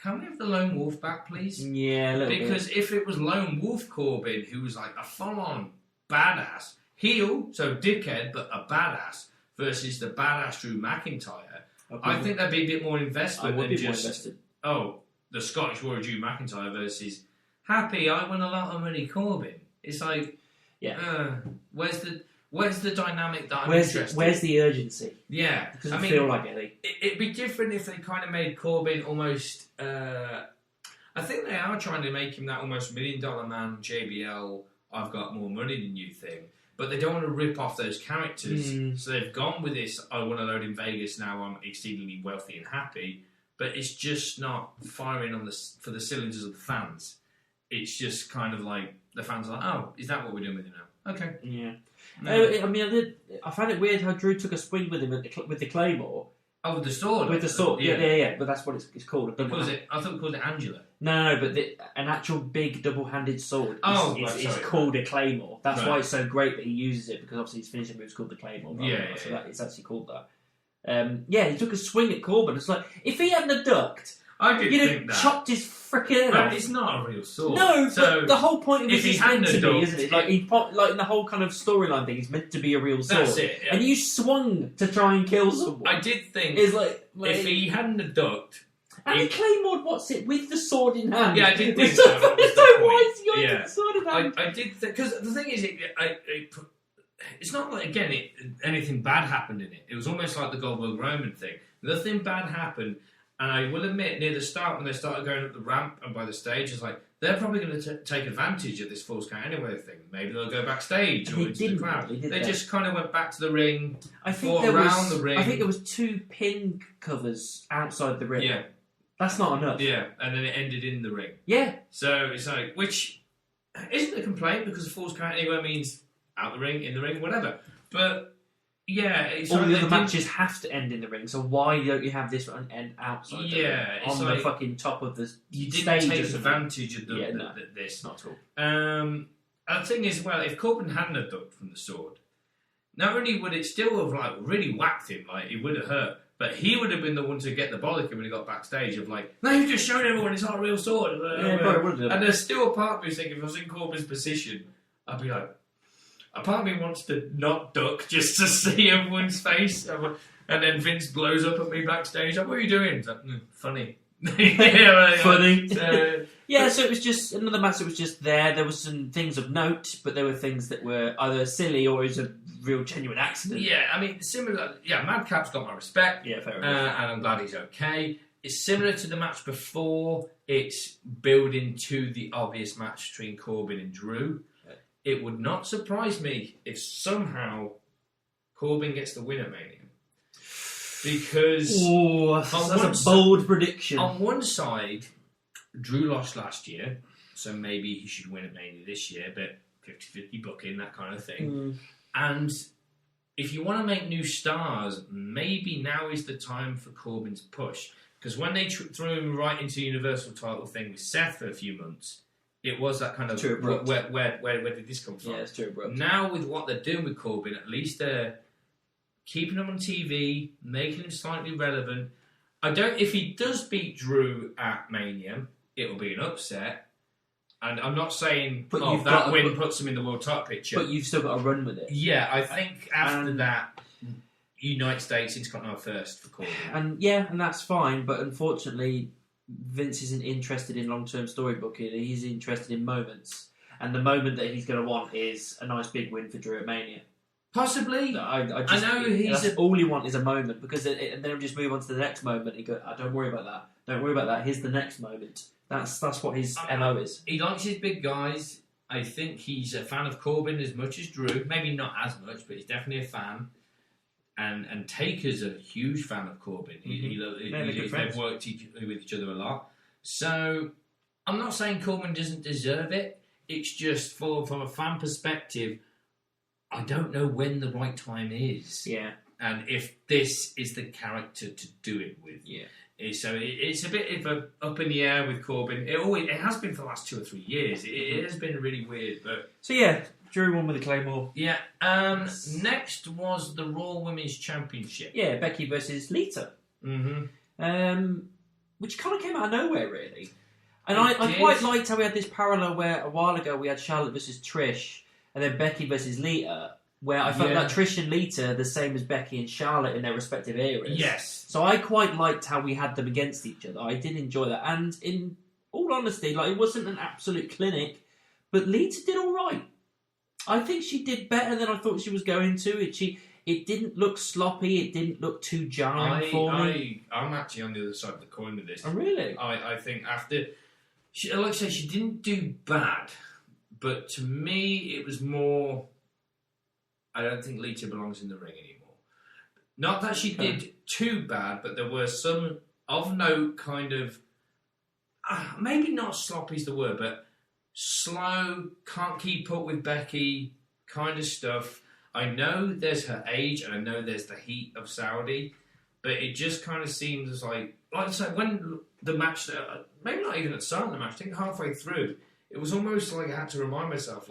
can we have the Lone Wolf back, please? Yeah, a little bit. Because if it was Lone Wolf Corbin, who was like a full-on badass, heel, so dickhead, but a badass, versus the badass Drew McIntyre, I think there'd be a bit more investment than just, the Scottish Warrior Drew McIntyre versus Happy, I won a lot of money Corbin. It's like, where's the dynamic that I'm interested in? Where's the urgency? Yeah. It doesn't feel like it. It'd be different if they kind of made Corbin almost... I think they are trying to make him that almost $1 million man, JBL, I've got more money than you thing. But they don't want to rip off those characters. So they've gone with this, I want to load in Vegas, now I'm exceedingly wealthy and happy. But it's just not firing on for the cylinders of the fans. It's just kind of like, the fans are like, is that what we're doing with him now? Okay. Yeah. No. I mean, I found it weird how Drew took a swing with him with the Claymore. Oh, with the sword? With the sword, yeah. But that's what it's called. I thought we called it Angela. No, but an actual big double-handed sword is called a Claymore. That's why it's so great that he uses it, because obviously his finishing move is called the Claymore. So it's actually called that. He took a swing at Corbin. It's like, if he hadn't ducked, I did You'd think have that. chopped his freaking head But off. it's not a real sword. No, so but the whole point of if it he is hadn't meant to have be, done isn't it? Like, like the whole kind of storyline thing is meant to be a real sword. that's it. Yeah. And you swung to try and kill someone. I did think It's like if he hadn't have ducked. And he claymored what's it with the sword in hand. Yeah, I did think so. so. That was So the why point. is he holding Yeah. the sword in hand? I did because the thing is, it's not like again anything bad happened in it. It was almost like the Goldberg Roman thing. Nothing bad happened, and I will admit near the start when they started going up the ramp and by the stage, it's like they're probably going to take advantage of this false count anyway thing. Maybe they'll go backstage or into the crowd. They just kind of went back to the ring. I think the ring. I think there was 2 pin covers outside the ring. Yeah. That's not enough. Yeah, and then it ended in the ring. Yeah. So it's like, which isn't a complaint because a false count anywhere means out the ring, in the ring, whatever. But yeah, it's all like the other matches have to end in the ring. So why don't you have this one end outside the ring? It's on like the fucking top of the you stage? didn't take advantage of this. Not at all. And the thing is, well, if Corbin hadn't have ducked from the sword, not only would it still have like really whacked him, like it would have hurt. But he would have been the one to get the bollock when he got backstage of like, no, you've just shown everyone it's not a real sword. Yeah, probably would have. And there's still a part of me thinking, if I was in Corbin's position, I'd be like, a part of me wants to not duck just to see everyone's face. And then Vince blows up at me backstage. Like, what are you doing? It's like, funny. Funny. So it was just another match that was just there. There were some things of note, but there were things that were either silly or it was a real genuine accident. Yeah, I mean, similar. Yeah, Madcap's got my respect. Yeah, fair enough. And I'm glad he's okay. It's similar to the match before. It's building to the obvious match between Corbin and Drew. Yeah. It would not surprise me if somehow Corbin gets the win at Mania. Because that's a bold prediction. On one side, Drew lost last year, so maybe he should win at Mania this year, but 50-50 booking, that kind of thing. And if you want to make new stars, maybe now is the time for Corbin's push. Because when they threw him right into the Universal title thing with Seth for a few months, it was that kind of, where did this come from? Yeah, it's too abrupt. Now with what they're doing with Corbin, at least they're keeping him on TV, making him slightly relevant. If he does beat Drew at Mania, it will be an upset. And I'm not saying that win puts him in the world title picture. But you've still got to run with it. Yeah, I think after that, United States Intercontinental first for Corbin. And that's fine, but unfortunately, Vince isn't interested in long-term storybooking. He's interested in moments. And the moment that he's going to want is a nice big win for Drew at Mania. Possibly. I know all he wants is a moment, because and then he'll just move on to the next moment and go, don't worry about that. Don't worry about that. Here's the next moment. That's what his MO is. He likes his big guys. I think he's a fan of Corbin as much as Drew. Maybe not as much, but he's definitely a fan. And Taker's a huge fan of Corbin. They've worked with each other a lot. So I'm not saying Corbin doesn't deserve it. It's just from a fan perspective, I don't know when the right time is. Yeah. And if this is the character to do it with. Yeah. So it's a bit of up in the air with Corbin. It has been for the last 2 or 3 years. It has been really weird. But so yeah, Drew won with a Claymore. Yeah. Next was the Raw Women's Championship. Yeah, Becky versus Lita. Mm-hmm. Which kind of came out of nowhere, really. And I quite liked how we had this parallel where a while ago we had Charlotte versus Trish, and then Becky versus Lita, where I felt like Trish and Lita are the same as Becky and Charlotte in their respective eras. Yes. So I quite liked how we had them against each other. I did enjoy that. And in all honesty, it wasn't an absolute clinic, but Lita did all right. I think she did better than I thought she was going to. It didn't look sloppy. It didn't look too jarring for me. I'm actually on the other side of the coin with this. Oh, really? I think after... like I say, she didn't do bad, but to me, it was more... I don't think Lita belongs in the ring anymore. Not that she did too bad, but there were some of note kind of... maybe not sloppy is the word, but slow, can't keep up with Becky kind of stuff. I know there's her age, and I know there's the heat of Saudi, but it just kind of seems like I said, when the match, maybe not even at the start of the match, I think halfway through, it was almost like I had to remind myself,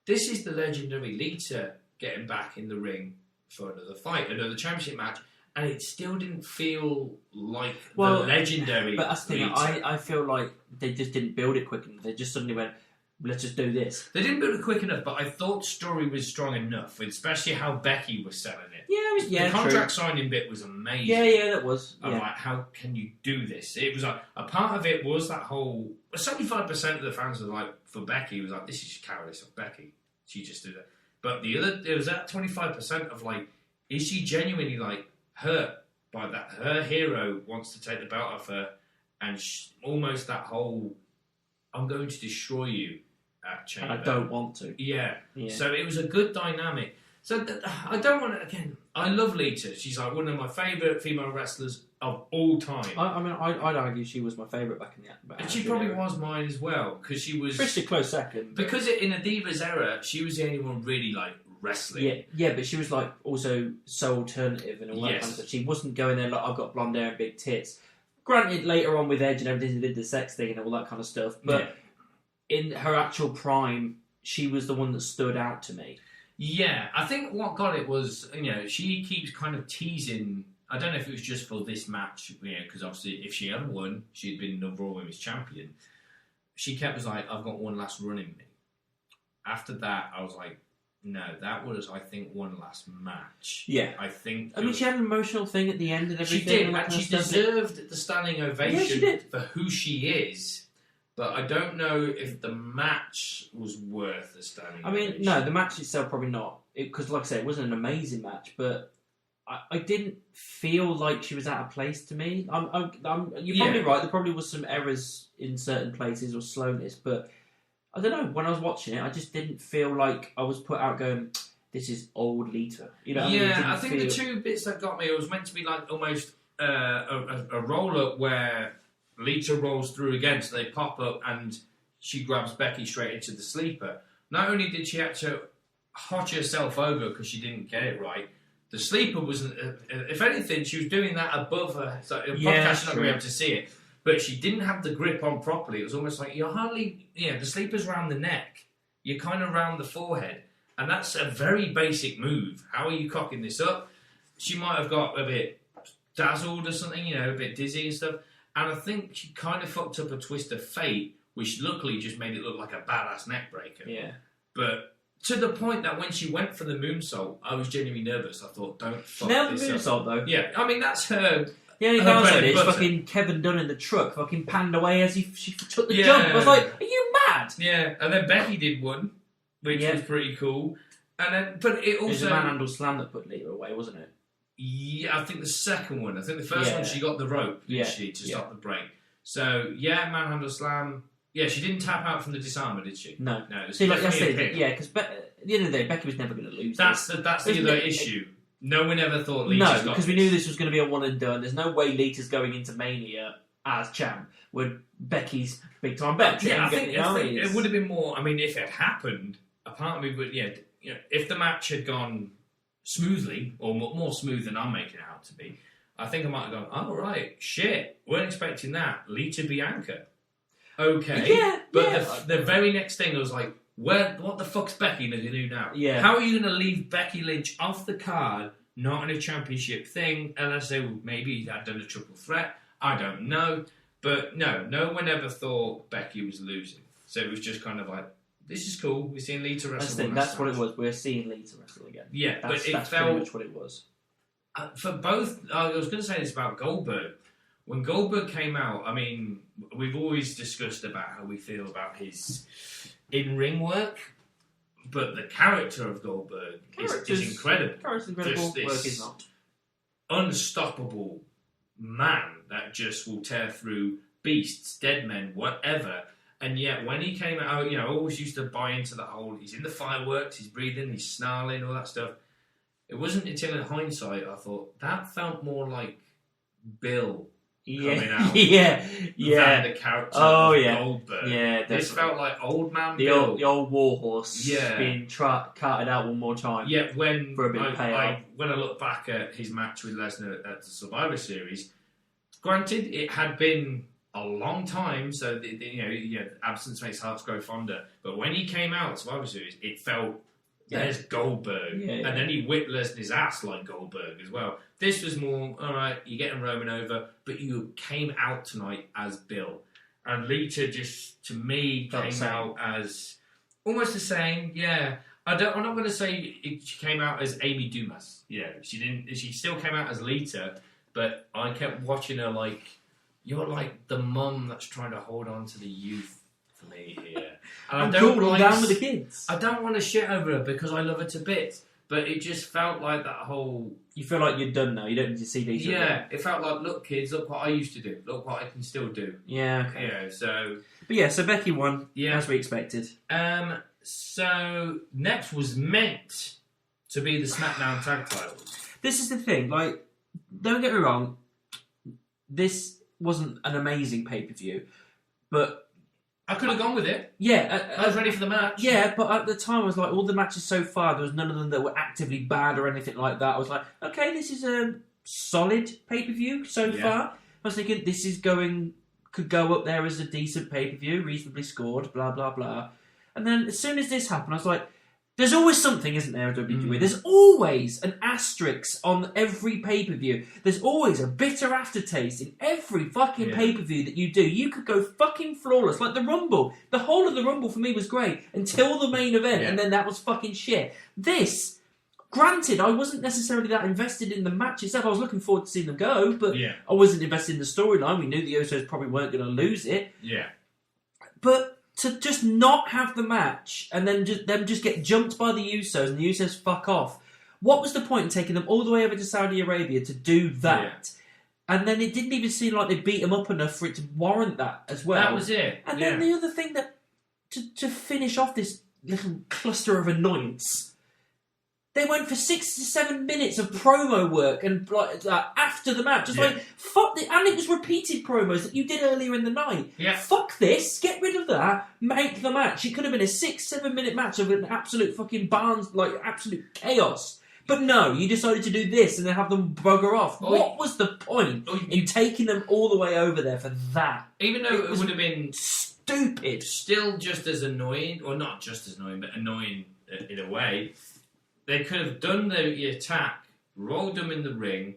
this is the legendary Lita getting back in the ring for another fight, another championship match, and it still didn't feel like the Well, legendary. But that's the thing. Lita. I feel like they just didn't build it quick enough. They just suddenly went, let's just do this. They didn't build it quick enough, but I thought the story was strong enough, especially how Becky was selling it. Yeah, the contract signing bit was amazing. Yeah, that was. I'm like, how can you do this? It was like, a part of it was that whole 75% of the fans were like, for Becky, was like, this is cowardice of Becky. She just did it. But the other, there was that 25% of like, is she genuinely like hurt by that? Her hero wants to take the belt off her, and almost that whole, I'm going to destroy you at Chamber. And I don't want to. Yeah. So it was a good dynamic. So I don't want to, again, I love Lita. She's like one of my favourite female wrestlers of all time. I mean, I'd argue she was my favourite back in the... And she probably was mine as well, because she was... Pretty close second. Because in a Divas era, she was the only one really, like, wrestling. Yeah, but she was, like, also so alternative and all that kind of stuff. She wasn't going there like, I've got blonde hair and big tits. Granted, later on with Edge and everything, they did the sex thing and all that kind of stuff. But in her actual prime, she was the one that stood out to me. Yeah, I think what got it was, she keeps kind of teasing. I don't know if it was just for this match, because obviously if she had won, she'd been the Raw Women's Champion. She kept was like, I've got one last run in me. After that, I was like, no, that was, I think, one last match. Yeah. I think... I mean, she had an emotional thing at the end and everything. She did, and she deserved the standing ovation for who she is. But I don't know if the match was worth the standing ovation. No, the match itself probably not. Because, like I said, it wasn't an amazing match, but I didn't feel like she was out of place to me. You're probably right. There probably was some errors in certain places or slowness, but I don't know. When I was watching it, I just didn't feel like I was put out going, this is old Lita. I think the two bits that got me, it was meant to be like almost a roll-up where Lita rolls through again, so they pop up and she grabs Becky straight into the sleeper. Not only did she have to hotch herself over because she didn't get it right, the sleeper wasn't... if anything, she was doing that above her. So the podcast not going to be able to see it. But she didn't have the grip on properly. It was almost like you're hardly... the sleeper's around the neck. You're kind of around the forehead. And that's a very basic move. How are you cocking this up? She might have got a bit dazzled or something, a bit dizzy and stuff. And I think she kind of fucked up a twist of fate, which luckily just made it look like a badass neck breaker. Yeah. But to the point that when she went for the moonsault, I was genuinely nervous. I thought, don't fuck this the moonsault, though. Yeah, I mean, that's her... The only thing I said is fucking Kevin Dunn in the truck fucking panned away as she took the jump. I was like, are you mad? Yeah, and then Becky did one, which was pretty cool. And then, but it also... It was a manhandle slam that put Lita away, wasn't it? Yeah, I think the second one. I think the first one she got the rope, didn't she, to stop the break. So, manhandle slam. Yeah, she didn't tap out from the disarmer, did she? No. No. See, like I said, because at the end of the day, Becky was never going to lose. That's the other issue. No one ever thought Lita's got because we knew this was going to be a one and done. There's no way Lita's going into Mania as champ with Becky's big time bet. Yeah, I think it would have been more. I mean, if it happened, a part of me would. If the match had gone smoothly or more smooth than I'm making it out to be, I think I might have gone, oh right, shit, weren't expecting that. Lita Bianca. Okay. But the very next thing I was like, what the fuck's Becky going to do now? Yeah. How are you going to leave Becky Lynch off the card, not in a championship thing, unless they maybe had done a triple threat? I don't know. But no one ever thought Becky was losing. So it was just kind of like, this is cool. We're seeing Lita wrestle. That's what it was. We're seeing Lita wrestle again. Yeah, that's felt pretty much what it was. For both, I was going to say this about Goldberg. When Goldberg came out, I mean, we've always discussed about how we feel about his in-ring work, but the character of Goldberg is incredible. Character's incredible. Work is not. Unstoppable man that just will tear through beasts, dead men, whatever. And yet, when he came out, I always used to buy into the whole, he's in the fireworks, he's breathing, he's snarling, all that stuff. It wasn't until in hindsight I thought, that felt more like Bill coming out than the character of Goldberg. Yeah, definitely. This felt like old man Bill. The old warhorse being carted out one more time. Yeah, when for a bit of payoff. When I look back at his match with Lesnar at the Survivor Series, granted, it had been a long time, so absence makes hearts grow fonder. But when he came out at Survivor Series, it felt there's Goldberg. And then he whipped Lesnar's ass like Goldberg as well. This was more, all right, you're getting Roman over, but you came out tonight as Bill. And Lita just, to me, came out as almost the same. Yeah. I'm not going to say she came out as Amy Dumas. Yeah, she didn't. She still came out as Lita, but I kept watching her like, you're like the mum that's trying to hold on to the youth for me here. And I'm cooling down with the kids. I don't want to shit over her because I love her to bits, but it just felt like that whole... You feel like you're done now. You don't need to see these. Yeah, it felt like, look, kids, look what I used to do. Look what I can still do. Yeah, okay. Yeah, so... But yeah, so Becky won, as we expected. So, next was meant to be the SmackDown tag titles. This is the thing, like, don't get me wrong, this wasn't an amazing pay-per-view, but... I could have gone with it. Yeah. I was ready for the match. Yeah, but at the time I was like, all the matches so far, there was none of them that were actively bad or anything like that. I was like, okay, this is a solid pay-per-view so far. I was thinking, this is could go up there as a decent pay-per-view, reasonably scored, blah, blah, blah. And then as soon as this happened, I was like, there's always something, isn't there, WWE? There's always an asterisk on every pay-per-view. There's always a bitter aftertaste in every fucking pay-per-view that you do. You could go fucking flawless. Like the Rumble. The whole of the Rumble for me was great until the main event, and then that was fucking shit. This, granted, I wasn't necessarily that invested in the match itself. I was looking forward to seeing them go, but I wasn't invested in the storyline. We knew the Usos probably weren't going to lose it. Yeah. But... to just not have the match and then just get jumped by the Usos and the Usos fuck off. What was the point in taking them all the way over to Saudi Arabia to do that? Yeah. And then it didn't even seem like they beat them up enough for it to warrant that as well. That was it. And then the other thing that, to finish off this little cluster of annoyance, they went for 6 to 7 minutes of promo work and like after the match. Just like, fuck this. And it was repeated promos that you did earlier in the night. Yeah. Fuck this. Get rid of that. Make the match. It could have been a 6-7 minute match of an absolute fucking barns, like absolute chaos. But no, you decided to do this and then have them bugger off. What was the point in taking them all the way over there for that? Even though it would have been stupid. Still just as annoying, or not just as annoying, but annoying in a way. They could have done the attack, rolled them in the ring,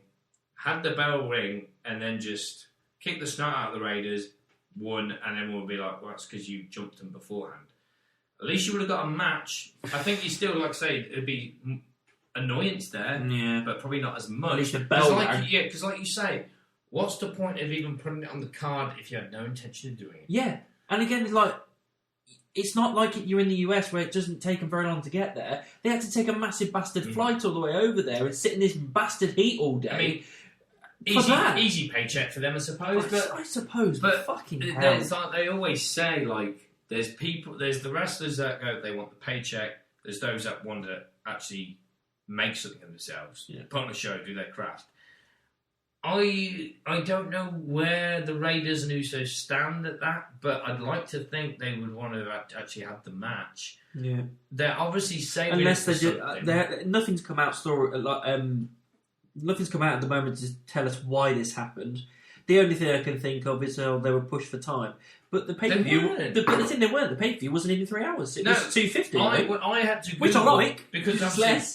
had the bell ring, and then just kicked the snot out of the Raiders, won, and then we'll be like, well, that's because you jumped them beforehand. At least you would have got a match. I think you still, like I say, it'd be annoyance there, but probably not as much. At least the bell rang. Because like you say, what's the point of even putting it on the card if you had no intention of doing it? Yeah, and again, like... It's not like you're in the US where it doesn't take them very long to get there. They had to take a massive bastard flight all the way over there and sit in this bastard heat all day. I mean, easy paycheck for them, I suppose. I suppose, but fucking hell. Like they always say, like, there's the wrestlers that go, they want the paycheck. There's those that want to actually make something of themselves, put on a show, do their craft. I don't know where the Raiders and Usos stand at that, but I'd like to think they would want to actually have the match. Yeah, they're obviously saving unless they do. Nothing's come out nothing's come out at the moment to tell us why this happened. The only thing I can think of is they were pushed for time. But the pay-per-view, the thing they weren't. The pay-per-view wasn't even 3 hours. It was 2:50. I had to Google, which I like because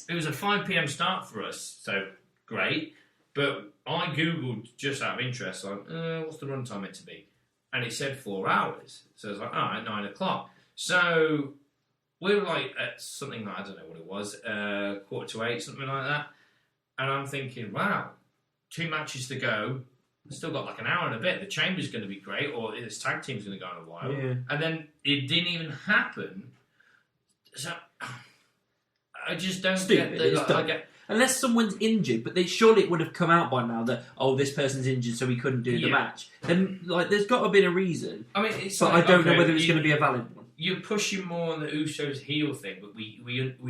it was a 5 p.m. start for us, so great. But I googled just out of interest, like, what's the runtime meant to be? And it said 4 hours. So I was like, at 9 o'clock. So we were like at something like, I don't know what it was, 7:45, something like that. And I'm thinking, wow, 2 matches to go. We've still got like an hour and a bit. The Chamber's going to be great, or this tag team's going to go in a while. Yeah. And then it didn't even happen. So I just don't get the... Unless someone's injured, but surely it would have come out by now that, this person's injured, so we couldn't do the match. Then, there's got to have been a reason. I mean, I don't know whether it's going to be a valid one. You're pushing more on the Usos heel thing, but we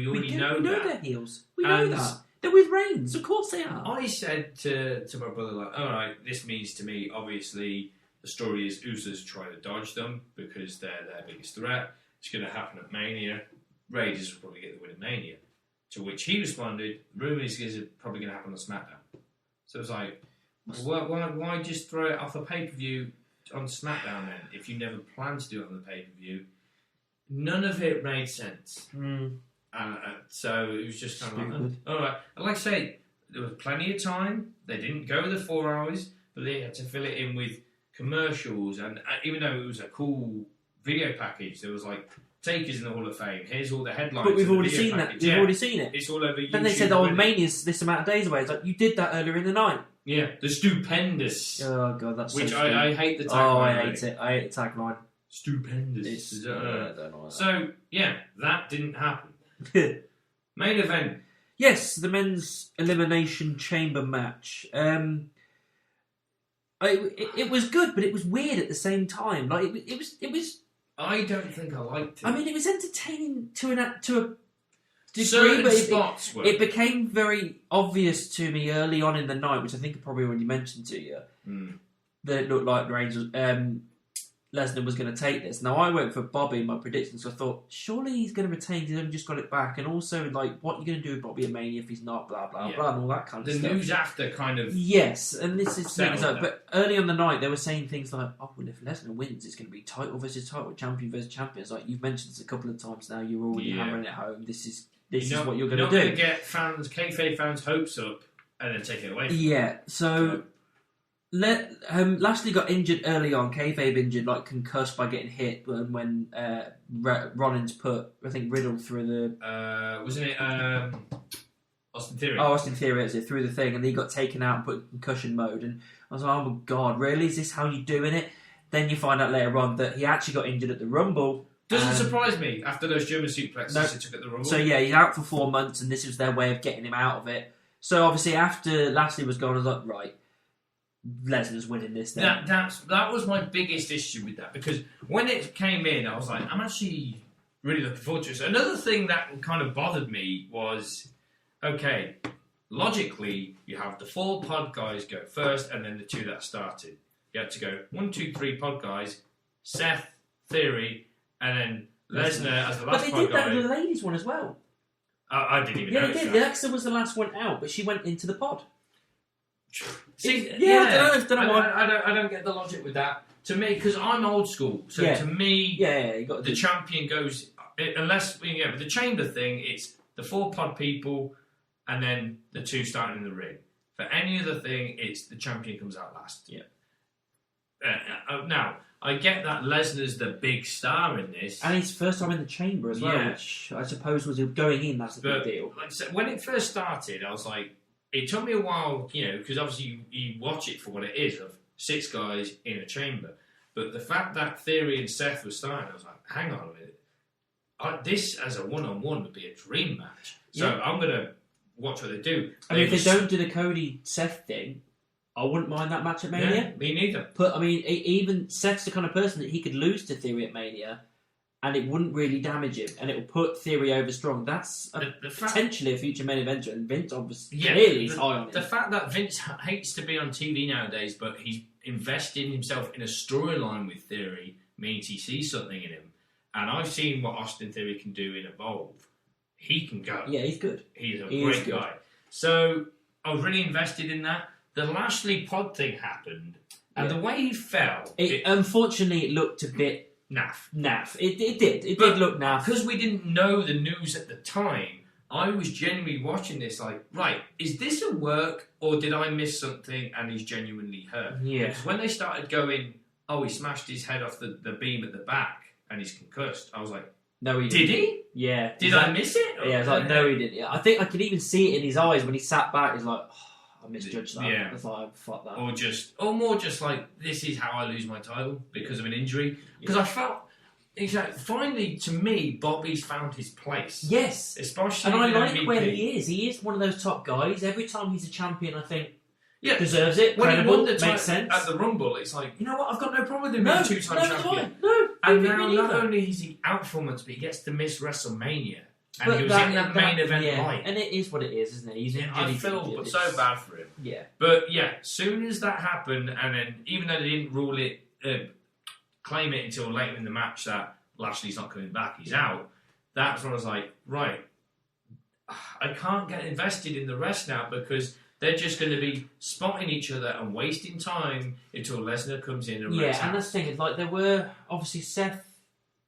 already know that. We know they're heels. We know that. They're with Reigns. Of course they are. I said to my brother, like, all right, this means to me, obviously, the story is Usos trying to dodge them because they're their biggest threat. It's going to happen at Mania. Raiders will probably get the win at Mania. To which he responded, rumours is probably going to happen on SmackDown. So it's like, why just throw it off a pay-per-view on SmackDown then, if you never planned to do it on the pay-per-view? None of it made sense. And so it was just kind of like, all right. And like I say, there was plenty of time. They didn't go the 4 hours, but they had to fill it in with commercials. And even though it was a cool video package, there was like, Taker's in the Hall of Fame. Here's all the headlines. But we've already seen that. We've already seen it. It's all over YouTube. Then they said, Mania's this amount of days away. It's like, you did that earlier in the night. Yeah, the Stupendous. Oh, God, that's which so I hate the tagline. Oh, I hate it. I hate the tagline. Stupendous. I don't know that. So, yeah, that didn't happen. Main event. Yes, the men's Elimination Chamber match. It was good, but it was weird at the same time. Like it was. I don't think I liked it. I mean, it was entertaining to a degree, certain but spots were. It became very obvious to me early on in the night, which I think I probably already mentioned to you, that it looked like Lesnar was going to take this. Now, I went for Bobby in my predictions, so I thought, surely he's going to retain, he's only just got it back. And also, like, what are you going to do with Bobby at Mania if he's not, blah, blah, blah, and all that kind of stuff. The news after kind of... Yes, and this is... But early on the night, they were saying things like, oh, well, if Lesnar wins, it's going to be title versus title, champion versus champion. It's like, you've mentioned this a couple of times now, you're already hammering it home. This is what you're going to do. You're not going to get kayfabe fans' hopes up and then take it away from them. Yeah, so... Lashley got injured early on, kayfabe injured, like concussed by getting hit when Rollins put, I think, Riddle through the... wasn't it Austin Theory? Oh, Austin Theory, that's it, through the thing, and he got taken out and put in concussion mode, and I was like, oh my God, really? Is this how you're doing it? Then you find out later on that he actually got injured at the Rumble. Doesn't surprise me, after those German suplexes he took at the Rumble. So yeah, he's out for 4 months, and this was their way of getting him out of it. So obviously after Lashley was gone, I was like, right, Lesnar's winning this then. That was my biggest issue with that, because when it came in, I was like, I'm actually really looking forward to it. So another thing that kind of bothered me was, okay, logically, you have the 4 pod guys go first, and then the 2 that started. You had to go 1, 2, 3 pod guys, Seth, Theory, and then Lesnar as the last pod guy. But they did that with the ladies one as well. I didn't even know. Yeah, they did. Alexa was the last one out, but she went into the pod. See, I don't know why. I don't get the logic with that. To me, because I'm old school, so to me, you got the champion goes unless with the chamber thing. It's the 4 pod people, and then the 2 starting in the ring. For any other thing, it's the champion comes out last. Yeah. Now I get that Lesnar's the big star in this, and it's first time in the chamber as well, which I suppose was going in. That's a big deal. Like I said, when it first started, I was like. It took me a while, because obviously you watch it for what it is, of 6 guys in a chamber. But the fact that Theory and Seth were starting, I was like, hang on a minute. This, as a one-on-one, would be a dream match. So I'm going to watch what they do. I mean, if they don't do the Cody-Seth thing, I wouldn't mind that match at Mania. Yeah, me neither. But, I mean, even Seth's the kind of person that he could lose to Theory at Mania, and it wouldn't really damage him, and it will put Theory over strong. That's potentially a future main eventer, and Vince obviously clearly is high on it. The fact that Vince hates to be on TV nowadays, but he's investing himself in a storyline with Theory means he sees something in him. And I've seen what Austin Theory can do in Evolve. He can go. Yeah, he's good. He's a great guy. So I was really invested in that. The Lashley pod thing happened, and the way he fell... Unfortunately, it looked a bit... Naff. It did. It did look naff. Because we didn't know the news at the time, I was genuinely watching this like, right, is this a work or did I miss something and he's genuinely hurt? Yeah. Because when they started going, oh, he smashed his head off the beam at the back and he's concussed, I was like, no, he didn't. Did he? Yeah. Did I miss it? Yeah, I was like, no, he didn't. Yeah. I think I could even see it in his eyes when he sat back. He's like, oh, I misjudged that. Yeah. I was like, fuck that. Or more just like, this is how I lose my title because of an injury. Because I felt, finally, to me, Bobby's found his place. Yes. Especially and I like MVP. Where he is. He is one of those top guys. Every time he's a champion, I think, deserves it. When credible, he won the makes sense. At the Rumble, it's like, you know what, I've got no problem with him being a 2-time champion. No, and now, not only is he out for months, but he gets to miss WrestleMania. And he was in that main event light. And it is what it is, isn't it? He's injured. I feel so bad for him. Yeah. But soon as that happened, and then even though they didn't rule it, claim it until later in the match that Lashley's not coming back, he's out, that's when I was like, right, I can't get invested in the rest now because they're just going to be spotting each other and wasting time until Lesnar comes in and and that's the thing, it's like there were, obviously Seth,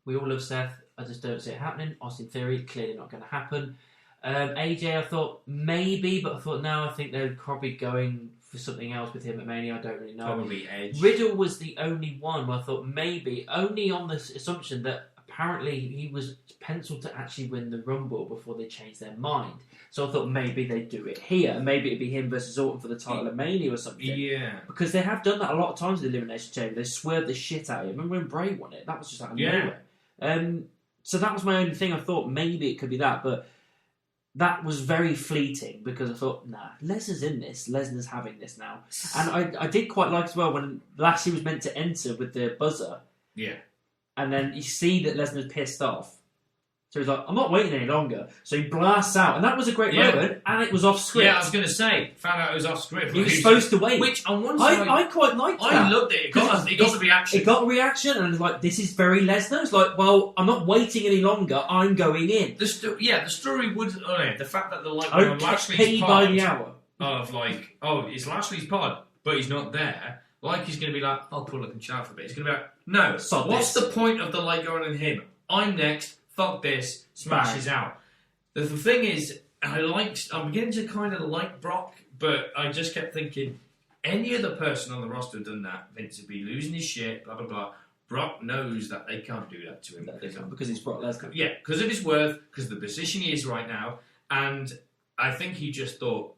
we all love Seth, I just don't see it happening. Austin Theory, clearly not going to happen. AJ, I thought maybe, but I thought no, I think they're probably going for something else with him at Mania. I don't really know. Probably Edge. Riddle was the only one where I thought maybe, only on the assumption that apparently he was penciled to actually win the Rumble before they changed their mind. So I thought maybe they'd do it here. Maybe it'd be him versus Orton for the title at Mania or something. Yeah. Because they have done that a lot of times in the Elimination Chamber. They swerved the shit out of him. Remember when Bray won it? That was just out of nowhere. So that was my only thing. I thought maybe it could be that, but that was very fleeting because I thought, nah, Lesnar's in this. Lesnar's having this now. And I did quite like as well when Lashley was meant to enter with the buzzer. Yeah. And then you see that Lesnar's pissed off. So he's like, I'm not waiting any longer. So he blasts out. And that was a great moment. And it was off script. Yeah, I was going to say, found out it was off script. He was supposed to wait. Which on one side, I quite liked that. I loved it. It got the reaction. It got a reaction. And it's like, this is very Lesnar. It's like, well, I'm not waiting any longer. I'm going in. The story would... the fact that the Lashley's paid pod by the hour. Of like, it's Lashley's pod, but he's not there. Like, he's going to be like, I'll pull up and chat for a bit. He's going to be like, no, what's the point of the light going on him? I'm next. Fuck this. Smashes out. The thing is, I'm beginning to kind of like Brock, but I just kept thinking, any other person on the roster had done that, Vince would be losing his shit, blah, blah, blah. Brock knows that they can't do that to him. Because he's Brock Lesnar. Yeah, because of his worth, because of the position he is right now, and I think he just thought,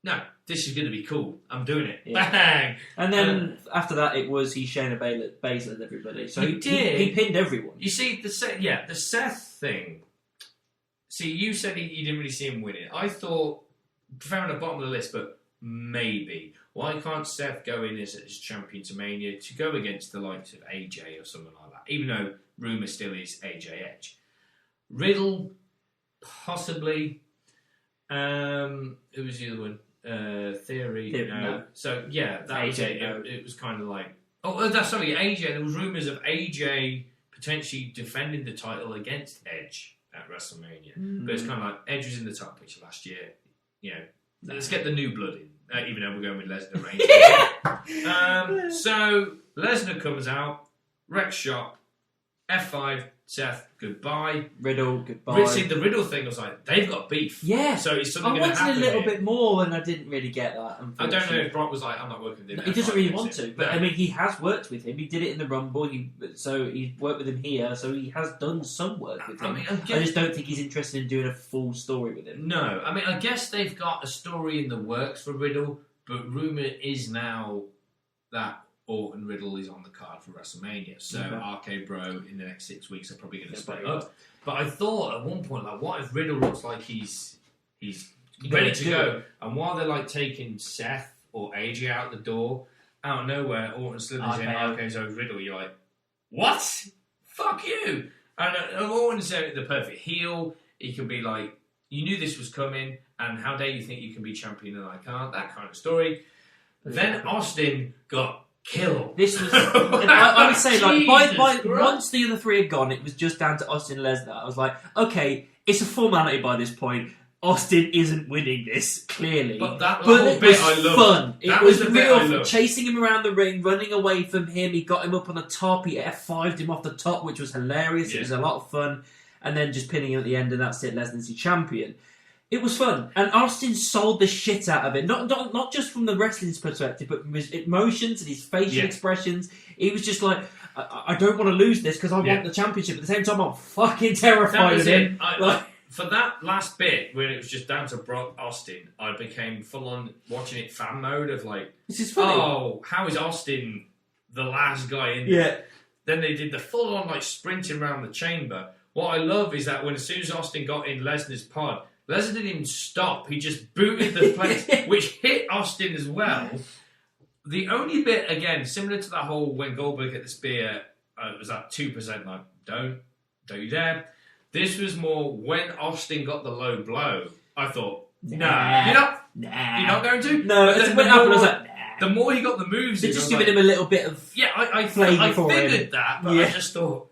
no, this is going to be cool. I'm doing it. Yeah. Bang! And then after that, it was he Shayna Baszler and everybody. So he pinned everyone. You see, the Seth thing. See, you said you didn't really see him win it. I thought, found at the bottom of the list, but maybe. Why can't Seth go in as champion to Mania to go against the likes of AJ or someone like that? Even though rumour still is AJ Edge. Riddle, possibly. Who was the other one? Theory. No. So, yeah, that AJ, was it. It was kind of like... AJ. There was rumours of AJ potentially defending the title against Edge at WrestleMania. But it's kind of like, Edge was in the top picture last year. You know, let's get the new blood in. Even though we're going with Lesnar Reigns. So, Lesnar comes out, wrecks shop, F5, Seth, goodbye. Riddle, goodbye. See, the Riddle thing was like, they've got beef. Yeah. So it's something going to happen. I wanted a little bit more and I didn't really get that. I don't know if Brock was like, I'm not working with him. He doesn't really want to. But, I mean, he has worked with him. He did it in the Rumble. So he's worked with him here. So he has done some work with him. I just don't think he's interested in doing a full story with him. No. I mean, I guess they've got a story in the works for Riddle. But rumour is now that Orton Riddle is on the card for WrestleMania. So RK-Bro in the next 6 weeks are probably going to split up. But I thought at one point, like, what if Riddle looks like he's ready to go? And while they're like taking Seth or AJ out the door, out of nowhere, Orton slithers in, RK's over Riddle. You're like, what? Fuck you! And Orton's the perfect heel. He can be like, you knew this was coming, and how dare you think you can be champion and I can't? That kind of story. Then Austin got killed. This was, I would say, like, once the other three had gone, it was just down to Austin and Lesnar. I was like, okay, it's a formality by this point. Austin isn't winning this, clearly. But whole bit I loved. Fun. It was real, chasing him around the ring, running away from him. He got him up on the top. He F5'd him off the top, which was hilarious. Yeah. It was a lot of fun. And then just pinning him at the end, and that's it. Lesnar's your champion. It was fun, and Austin sold the shit out of it. Not just from the wrestling's perspective, but from his emotions and his facial expressions. He was just like, I don't want to lose this because I want the championship. At the same time, I'm fucking terrified of him. For that last bit, when it was just down to Brock Austin, I became full on watching it fan mode of like, this is funny. Oh, how is Austin the last guy in there? Yeah. Then they did the full on like sprinting around the chamber. What I love is that as soon as Austin got in Lesnar's pod, Lesnar didn't even stop. He just booted the place, which hit Austin as well. The only bit, again, similar to that whole when Goldberg hit the spear, it was that 2%, like, don't you dare. This was more when Austin got the low blow. I thought, you're not going to? No, that's what happened. I was like, the more he got the moves in, just giving him a little bit of I figured that, but I just thought,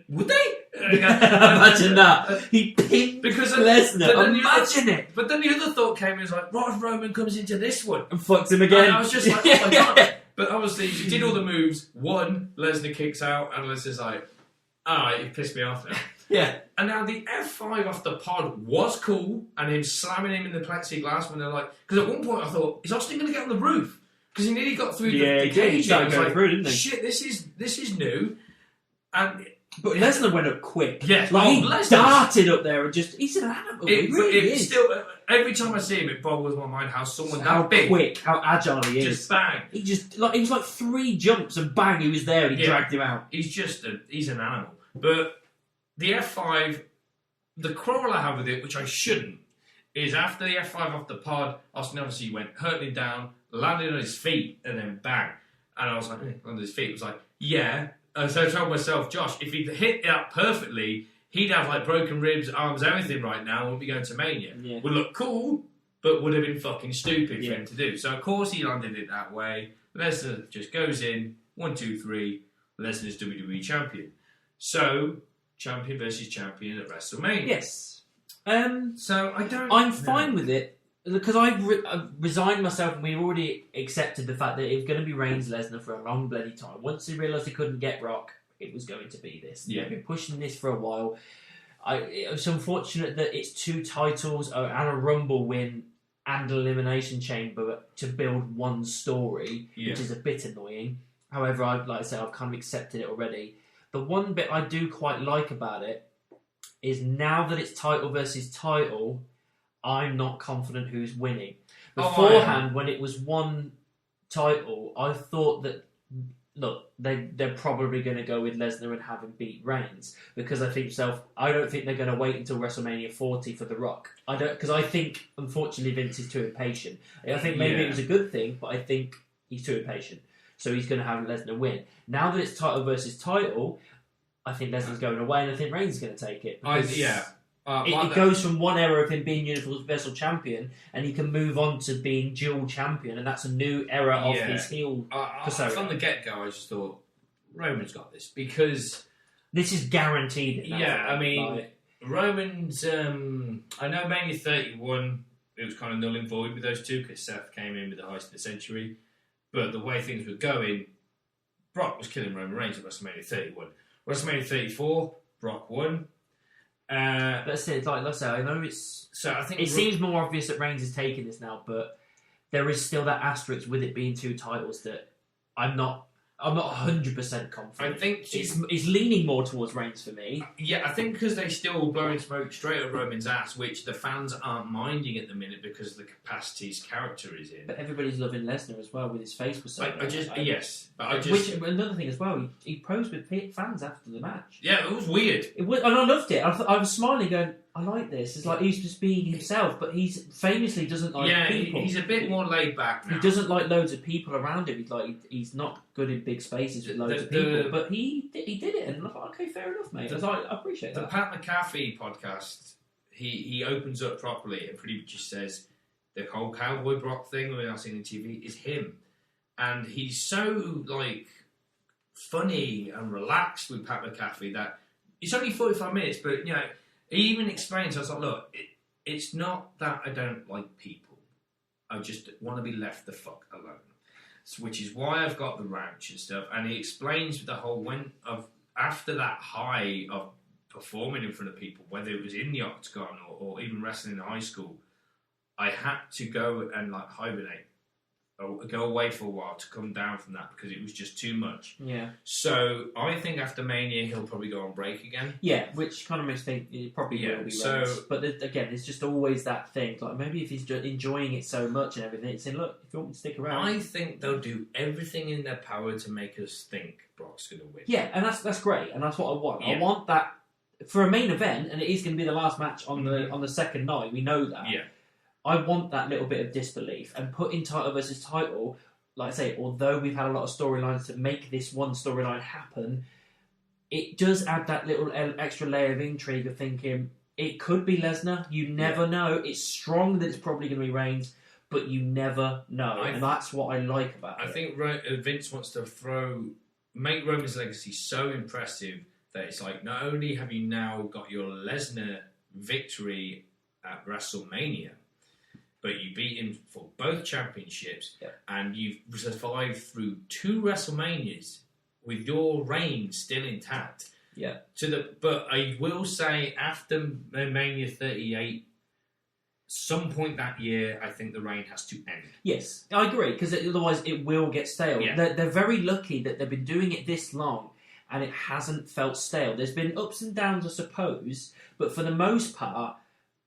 would they? Imagine that. He pinned Lesnar. Imagine it. But then the other thought came and was like, what if Roman comes into this one? And fucks him again. And I was just like, oh my God. But obviously, he did all the moves. One, Lesnar kicks out, and Lesnar's like, it pissed me off now. Yeah. And now the F5 off the pod was cool, and him slamming him in the plexiglass when they're like... Because at one point I thought, is Austin going to get on the roof? Because he nearly got through the cage. He started going through, didn't he? Shit, this is new. And... But Lesnar went up quick. Yeah. He darted up there and just... He's an animal. He really is. Still, every time I see him, it boggles my mind how someone how that big... quick, how agile he is. Just bang. He was like 3 jumps and bang, he was there and he dragged him out. He's an animal. But the F5, the quarrel I have with it, which I shouldn't, is after the F5 off the pod, Austin obviously went hurtling down, landed on his feet, and then bang. And I was like, on his feet. I was like, yeah. So I told myself, Josh, if he'd hit that perfectly, he'd have like broken ribs, arms, everything right now, and wouldn't be going to Mania. Yeah. Would look cool, but would have been fucking stupid for him to do. So of course he landed it that way. Lesnar just goes in, 1, 2, 3, Lesnar's WWE champion. So, champion versus champion at WrestleMania. Yes. So I don't... I'm fine with it. Because I've resigned myself, and we already accepted the fact that it was going to be Reigns Lesnar for a long bloody time. Once they realised they couldn't get Rock, it was going to be this. Yeah. They've been pushing this for a while. It's unfortunate that it's 2 titles and a Rumble win and an Elimination Chamber to build one story, which is a bit annoying. However, like I said, I've kind of accepted it already. The one bit I do quite like about it is now that it's title versus title, I'm not confident who's winning. Beforehand, when it was one title, I thought that, look, they're probably going to go with Lesnar and have him beat Reigns. Because I don't think they're going to wait until WrestleMania 40 for The Rock. Because I think, unfortunately, Vince is too impatient. I think maybe it was a good thing, but I think he's too impatient. So he's going to have Lesnar win. Now that it's title versus title, I think Lesnar's going away, and I think Reigns is going to take it. It goes from one era of him being Universal Champion, and he can move on to being dual champion, and that's a new era of his heel persona. From the get-go, I just thought, Roman's got this, because... This is guaranteed. Roman's... I know Mania 31, it was kind of null and void with those two, because Seth came in with the heist of the century, but the way things were going, Brock was killing Roman Reigns at WrestleMania 31. WrestleMania 34, Brock won. Let's say, I know it's... So I think it seems more obvious that Reigns is taking this now, but there is still that asterisk with it being 2 titles that I'm not 100% confident. I think it's leaning more towards Reigns for me. Yeah, I think because they still blowing smoke straight at Roman's ass, which the fans aren't minding at the minute because of the capacity his character is in. But everybody's loving Lesnar as well with his face persona. Which another thing as well, he posed with fans after the match. Yeah, it was weird. And I loved it. I was smiling, going, I like this. It's like he's just being himself, but he's famously doesn't like people. He's a bit more laid back now. He doesn't like loads of people around him. He's not good in big spaces with loads of people. But he did it, and I thought, okay, fair enough, mate. I appreciate that. The Pat McAfee podcast, he opens up properly and pretty much just says the whole Cowboy Brock thing we're not seeing on TV is him, and he's so funny and relaxed with Pat McAfee that it's only 45 minutes, but he even explains, I was like, look, it's not that I don't like people. I just want to be left the fuck alone. Which is why I've got the ranch and stuff. And he explains the whole after that high of performing in front of people, whether it was in the octagon or even wrestling in high school, I had to go and hibernate. Or go away for a while to come down from that because it was just too much. Yeah. So I think after Mania he'll probably go on break again. Yeah, which kind of makes me think it probably will be. But again, it's just always that thing. Like maybe if he's enjoying it so much and everything, it's saying, look, if you want me to stick around, I think they'll do everything in their power to make us think Brock's going to win. Yeah, and that's great, and that's what I want. Yeah. I want that for a main event, and it is going to be the last match on the second night. We know that. Yeah. I want that little bit of disbelief, and putting title versus title, like I say, although we've had a lot of storylines to make this one storyline happen, it does add that little extra layer of intrigue of thinking it could be Lesnar. You never know. It's strong that it's probably going to be Reigns, but you never know, and that's what I like about it. I think Vince wants to make Roman's legacy so impressive that it's like not only have you now got your Lesnar victory at WrestleMania, but you beat him for both championships, and you've survived through 2 WrestleManias with your reign still intact. Yeah. But I will say after Mania 38, some point that year, I think the reign has to end. Yes, I agree, because otherwise it will get stale. Yeah. They're very lucky that they've been doing it this long and it hasn't felt stale. There's been ups and downs, I suppose, but for the most part,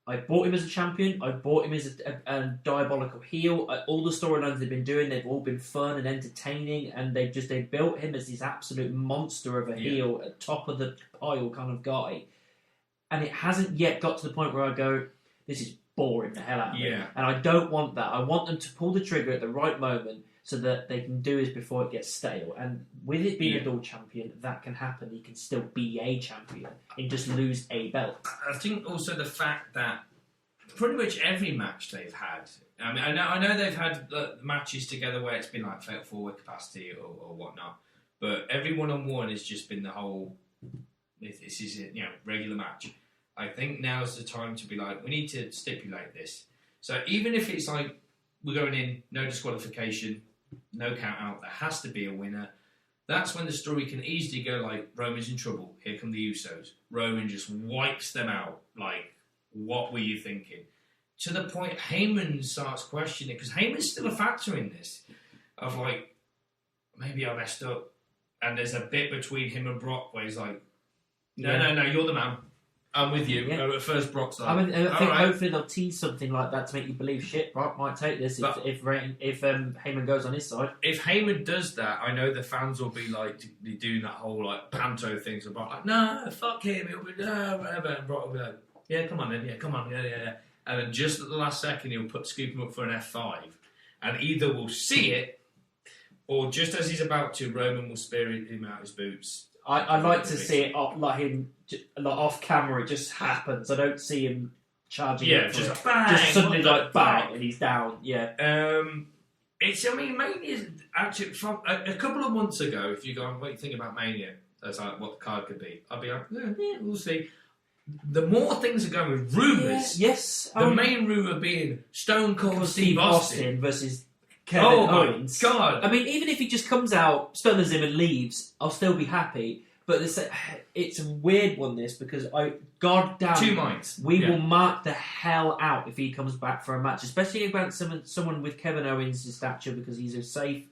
I bought him as a champion. I bought him as a diabolical heel. All the storylines they've been doing, they've all been fun and entertaining, and they built him as this absolute monster of a heel, at top of the pile kind of guy. And it hasn't yet got to the point where I go, this is boring the hell out of me. And I don't want that. I want them to pull the trigger at the right moment so that they can do it before it gets stale. And with it being a dual champion, that can happen. He can still be a champion and just lose a belt. I think also the fact that pretty much every match they've had, I mean, I know they've had matches together where it's been like fatal four-way capacity or whatnot, but every one-on-one has just been the whole, this is a regular match. I think now's the time to be like, we need to stipulate this. So even if it's like, we're going in, no disqualification, no count out, there has to be a winner. That's when the story can easily go like, Roman's in trouble, here come the Usos. Roman just wipes them out. Like, what were you thinking? To the point Heyman starts questioning, because Heyman's still a factor in this, of like, maybe I messed up. And there's a bit between him and Brock where he's like, no, you're the man. I'm with you. Yeah. At first, Brock's like, I think right. hopefully they'll tease something like that to make you believe shit. Brock might take this if Heyman goes on his side. If Heyman does that, I know the fans will be like doing that whole like panto thing. So Brock like, no, fuck him. He'll be whatever. And Brock will be like, yeah, come on then, come on, yeah. And then just at the last second, he'll scoop him up for an F5, and either we'll see it, or just as he's about to, Roman will spirit him out his boots. I like to see it off camera. It just happens. I don't see him charging. Yeah, just bang, just suddenly like bang, and he's down. Yeah. Mania actually from a couple of months ago. If you go, what do you think about Mania? That's like what the card could be. I'd be like, yeah, we'll see. The more things are going with rumours. Yes. The main rumour being Stone Cold Steve Austin versus Kevin Owens. Oh my God. I mean, even if he just comes out, stunners him and leaves, I'll still be happy. But it's a weird one, this, because God damn, two minds. We will mark the hell out if he comes back for a match, especially against someone with Kevin Owens' stature, because he's a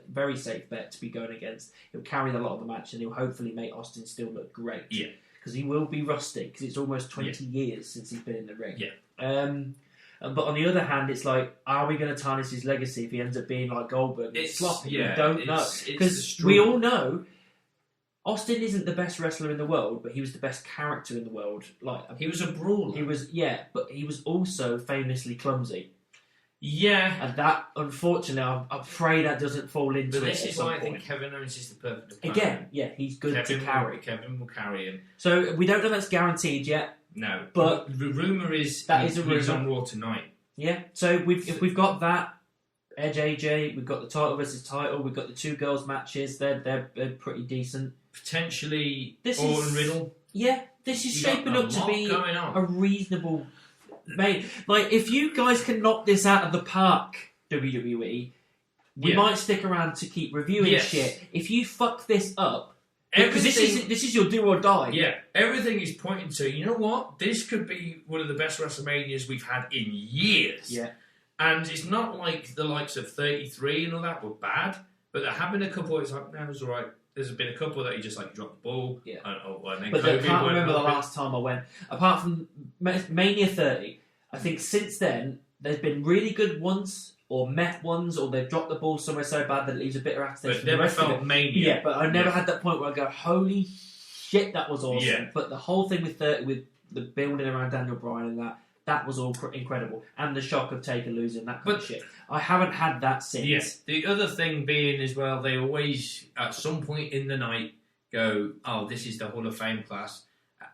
very safe bet to be going against. He'll carry a lot of the match, and he'll hopefully make Austin still look great. Yeah. Because he will be rusty, because it's almost 20 years since he's been in the ring. Yeah. But on the other hand, it's like, are we going to tarnish his legacy if he ends up being like Goldberg? It's sloppy. We don't know. Because we all know Austin isn't the best wrestler in the world, but he was the best character in the world. Like, he was a brawler. But he was also famously clumsy. Yeah. And that, unfortunately, I'm afraid that doesn't fall into it. But this is why I think Kevin Owens is the perfect opponent. Again, yeah, he's good to carry. Kevin will carry him. So we don't know that's guaranteed yet. No. But the rumour is he's on Raw tonight. Yeah. So if we've got that, Edge AJ, we've got the title versus title, we've got the two girls matches, they're pretty decent. Potentially Orton Riddle. Yeah, this is shaping up to be a reasonable... Mate, like, if you guys can knock this out of the park, WWE, we might stick around to keep reviewing shit. If you fuck this up, because this is your do or die. Yeah, everything is pointing to, you know what? This could be one of the best WrestleManias we've had in years. Yeah. And it's not like the likes of 33 and all that were bad, but there have been a couple it's like, no, it was alright. There's been a couple that you just like dropped the ball. Yeah. And then but I can't remember the last time I went. Apart from Mania 30, I think since then, there's been really good ones, or meh ones, or they've dropped the ball somewhere so bad that it leaves a bitter aftertaste. But never felt Mania. Yeah, but I never had that point where I go, holy shit, that was awesome. Yeah. But the whole thing with 30, with the building around Daniel Bryan and that was all incredible. And the shock of Taker losing, that kind of shit. I haven't had that since. Yes. The other thing being as well, they always, at some point in the night, go, oh, this is the Hall of Fame class.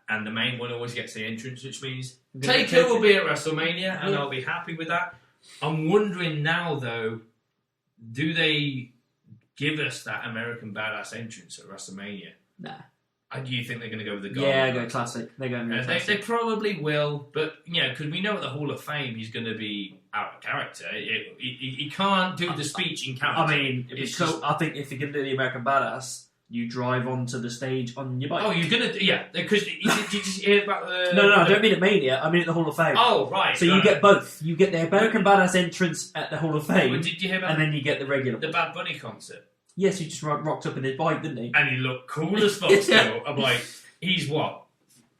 And the main one always gets the entrance, which means Taker will be at WrestleMania, and I'll be happy with that. I'm wondering now, though, do they give us that American Badass entrance at WrestleMania? Nah. Do you think they're going to go with the gold? Yeah, go classic. They're going to classic. They probably will, but because we know at the Hall of Fame he's going to be out of character. He can't do the speech in character. I mean, I think if you're going to do the American Badass, You drive onto the stage on your bike. Oh, you're gonna because did you just hear about the? No, I don't mean at Mania. I mean at the Hall of Fame. Oh, right. So you get both. You get the American Badass entrance at the Hall of Fame. Well, did you hear about and then you get the regular. The Bad Bunny concert? Yes, he just rocked up in his bike, didn't he? And he looked cool as fuck still. I'm like, he's what?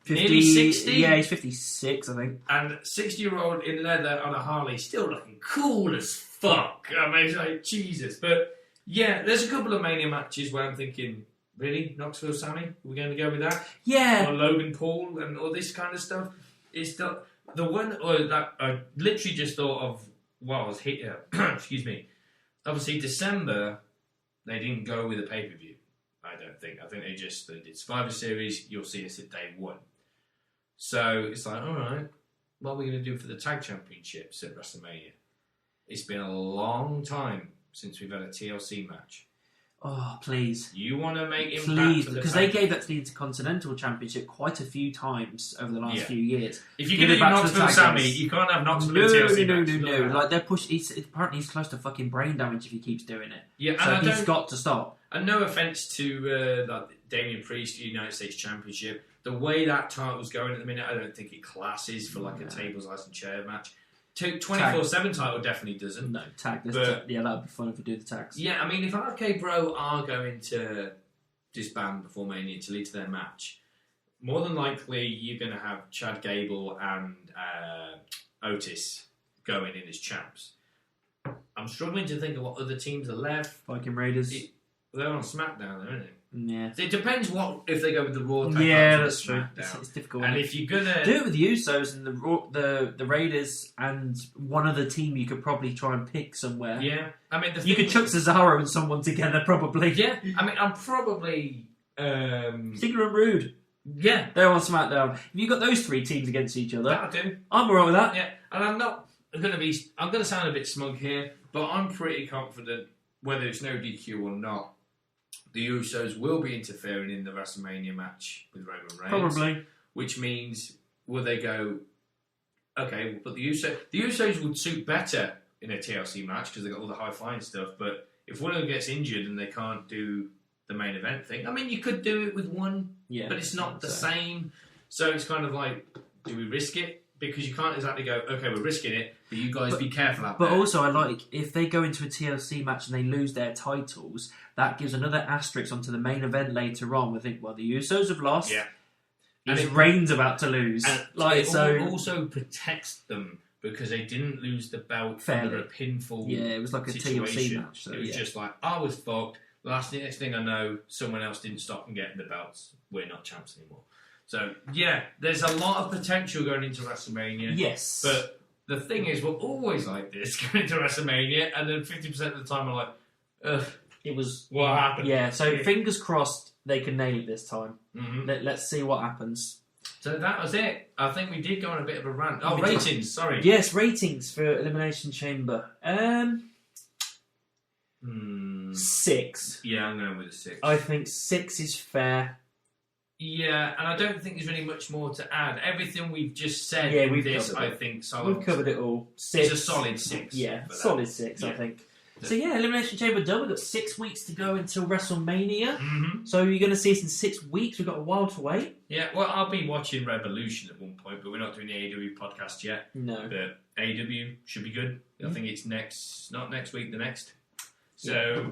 50, nearly 60? Yeah, he's 56, I think. And 60-year-old in leather on a Harley, still looking cool as fuck. I mean, it's like, Jesus. But, yeah, there's a couple of Mania matches where I'm thinking, really? Knoxville Sammy? Are we going to go with that? Yeah. Or Logan Paul and all this kind of stuff? It's the one that I literally just thought of while I was here. Excuse me. Obviously, December, they didn't go with a pay-per-view. I don't think. I think they did Survivor Series. You'll see us at day one. So it's like, all right, what are we going to do for the tag championships at WrestleMania? It's been a long time since we've had a TLC match. Oh, please. You want to make impact? Please, for the because they gave that to the Intercontinental Championship quite a few times over the last few years. If you're going to do Knoxville Sammy, you can't have Knoxville TLC match. No. Like, they're apparently he's close to fucking brain damage if he keeps doing it. Yeah, so and he's got to stop. And no offence to like Damian Priest, United States Championship. The way that title's going at the minute, I don't think it classes for like a tables, ice and chair match. 24/7 title definitely doesn't. No, tag. That would be fun if we do the tags. Yeah, I mean, if RK Bro are going to disband before Mania to lead to their match, more than likely you're going to have Chad Gable and Otis going in as champs. I'm struggling to think of what other teams are left. Viking Raiders. They're on SmackDown, though, isn't it? Yeah. So it depends if they go with the Raw tag. Yeah, that's true. It's difficult. And if you're gonna do it with the Usos and the Raiders and one other team, you could probably try and pick somewhere. Yeah, I mean, you could chuck Cesaro and someone together, probably. Yeah, I mean, I'm probably Ziggler and Rude. Yeah, they're on SmackDown. If you got those three teams against each other, that'll do. I'm alright with that. Yeah, and I'm gonna sound a bit smug here, but I'm pretty confident whether it's no DQ or not, the Usos will be interfering in the WrestleMania match with Roman Reigns. Probably. Which means, will they go, okay, but the Usos would suit better in a TLC match because they've got all the high-flying stuff, but if one of them gets injured and they can't do the main event thing, I mean, you could do it with one, but it's not the same. So it's kind of like, do we risk it? Because you can't exactly go, okay, we're risking it, but you guys be careful out there. But also, I like, if they go into a TLC match and they lose their titles, that gives another asterisk onto the main event later on. We think, well, the Usos have lost. Yeah. And Reigns about to lose. And it also protects them because they didn't lose the belt under a pinfall. Yeah, it was like a TLC match. So, it was just like, I was fucked. The next thing I know, someone else didn't stop from getting the belts. We're not champs anymore. So, yeah, there's a lot of potential going into WrestleMania. Yes. But the thing is, we're always like this going into WrestleMania, and then 50% of the time we're like, ugh. It was... What happened? Yeah, so fingers crossed they can nail it this time. Mm-hmm. Let's see what happens. So that was it. I think we did go on a bit of a rant. Oh, ratings, sorry. Yes, ratings for Elimination Chamber. 6. Yeah, I'm going with a 6. I think 6 is fair. Yeah, and I don't think there's really much more to add. Everything we've just said we've this, covered it. I think, solid. We've covered it all. 6. It's a solid 6. Yeah, solid 6, I think. So yeah, Elimination Chamber done. We've got 6 weeks to go until WrestleMania. Mm-hmm. So you're going to see us in 6 weeks. We've got a while to wait. Yeah, well, I'll be watching Revolution at one point, but we're not doing the AEW podcast yet. No. But AEW should be good. I think it's not next week, the next. So,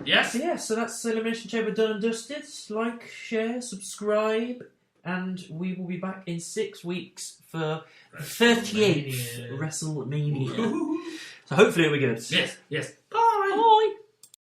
yes. So that's Elimination Chamber done and dusted. Like, share, subscribe, and we will be back in 6 weeks for the 38th WrestleMania. So hopefully it'll be good. Yes. Bye.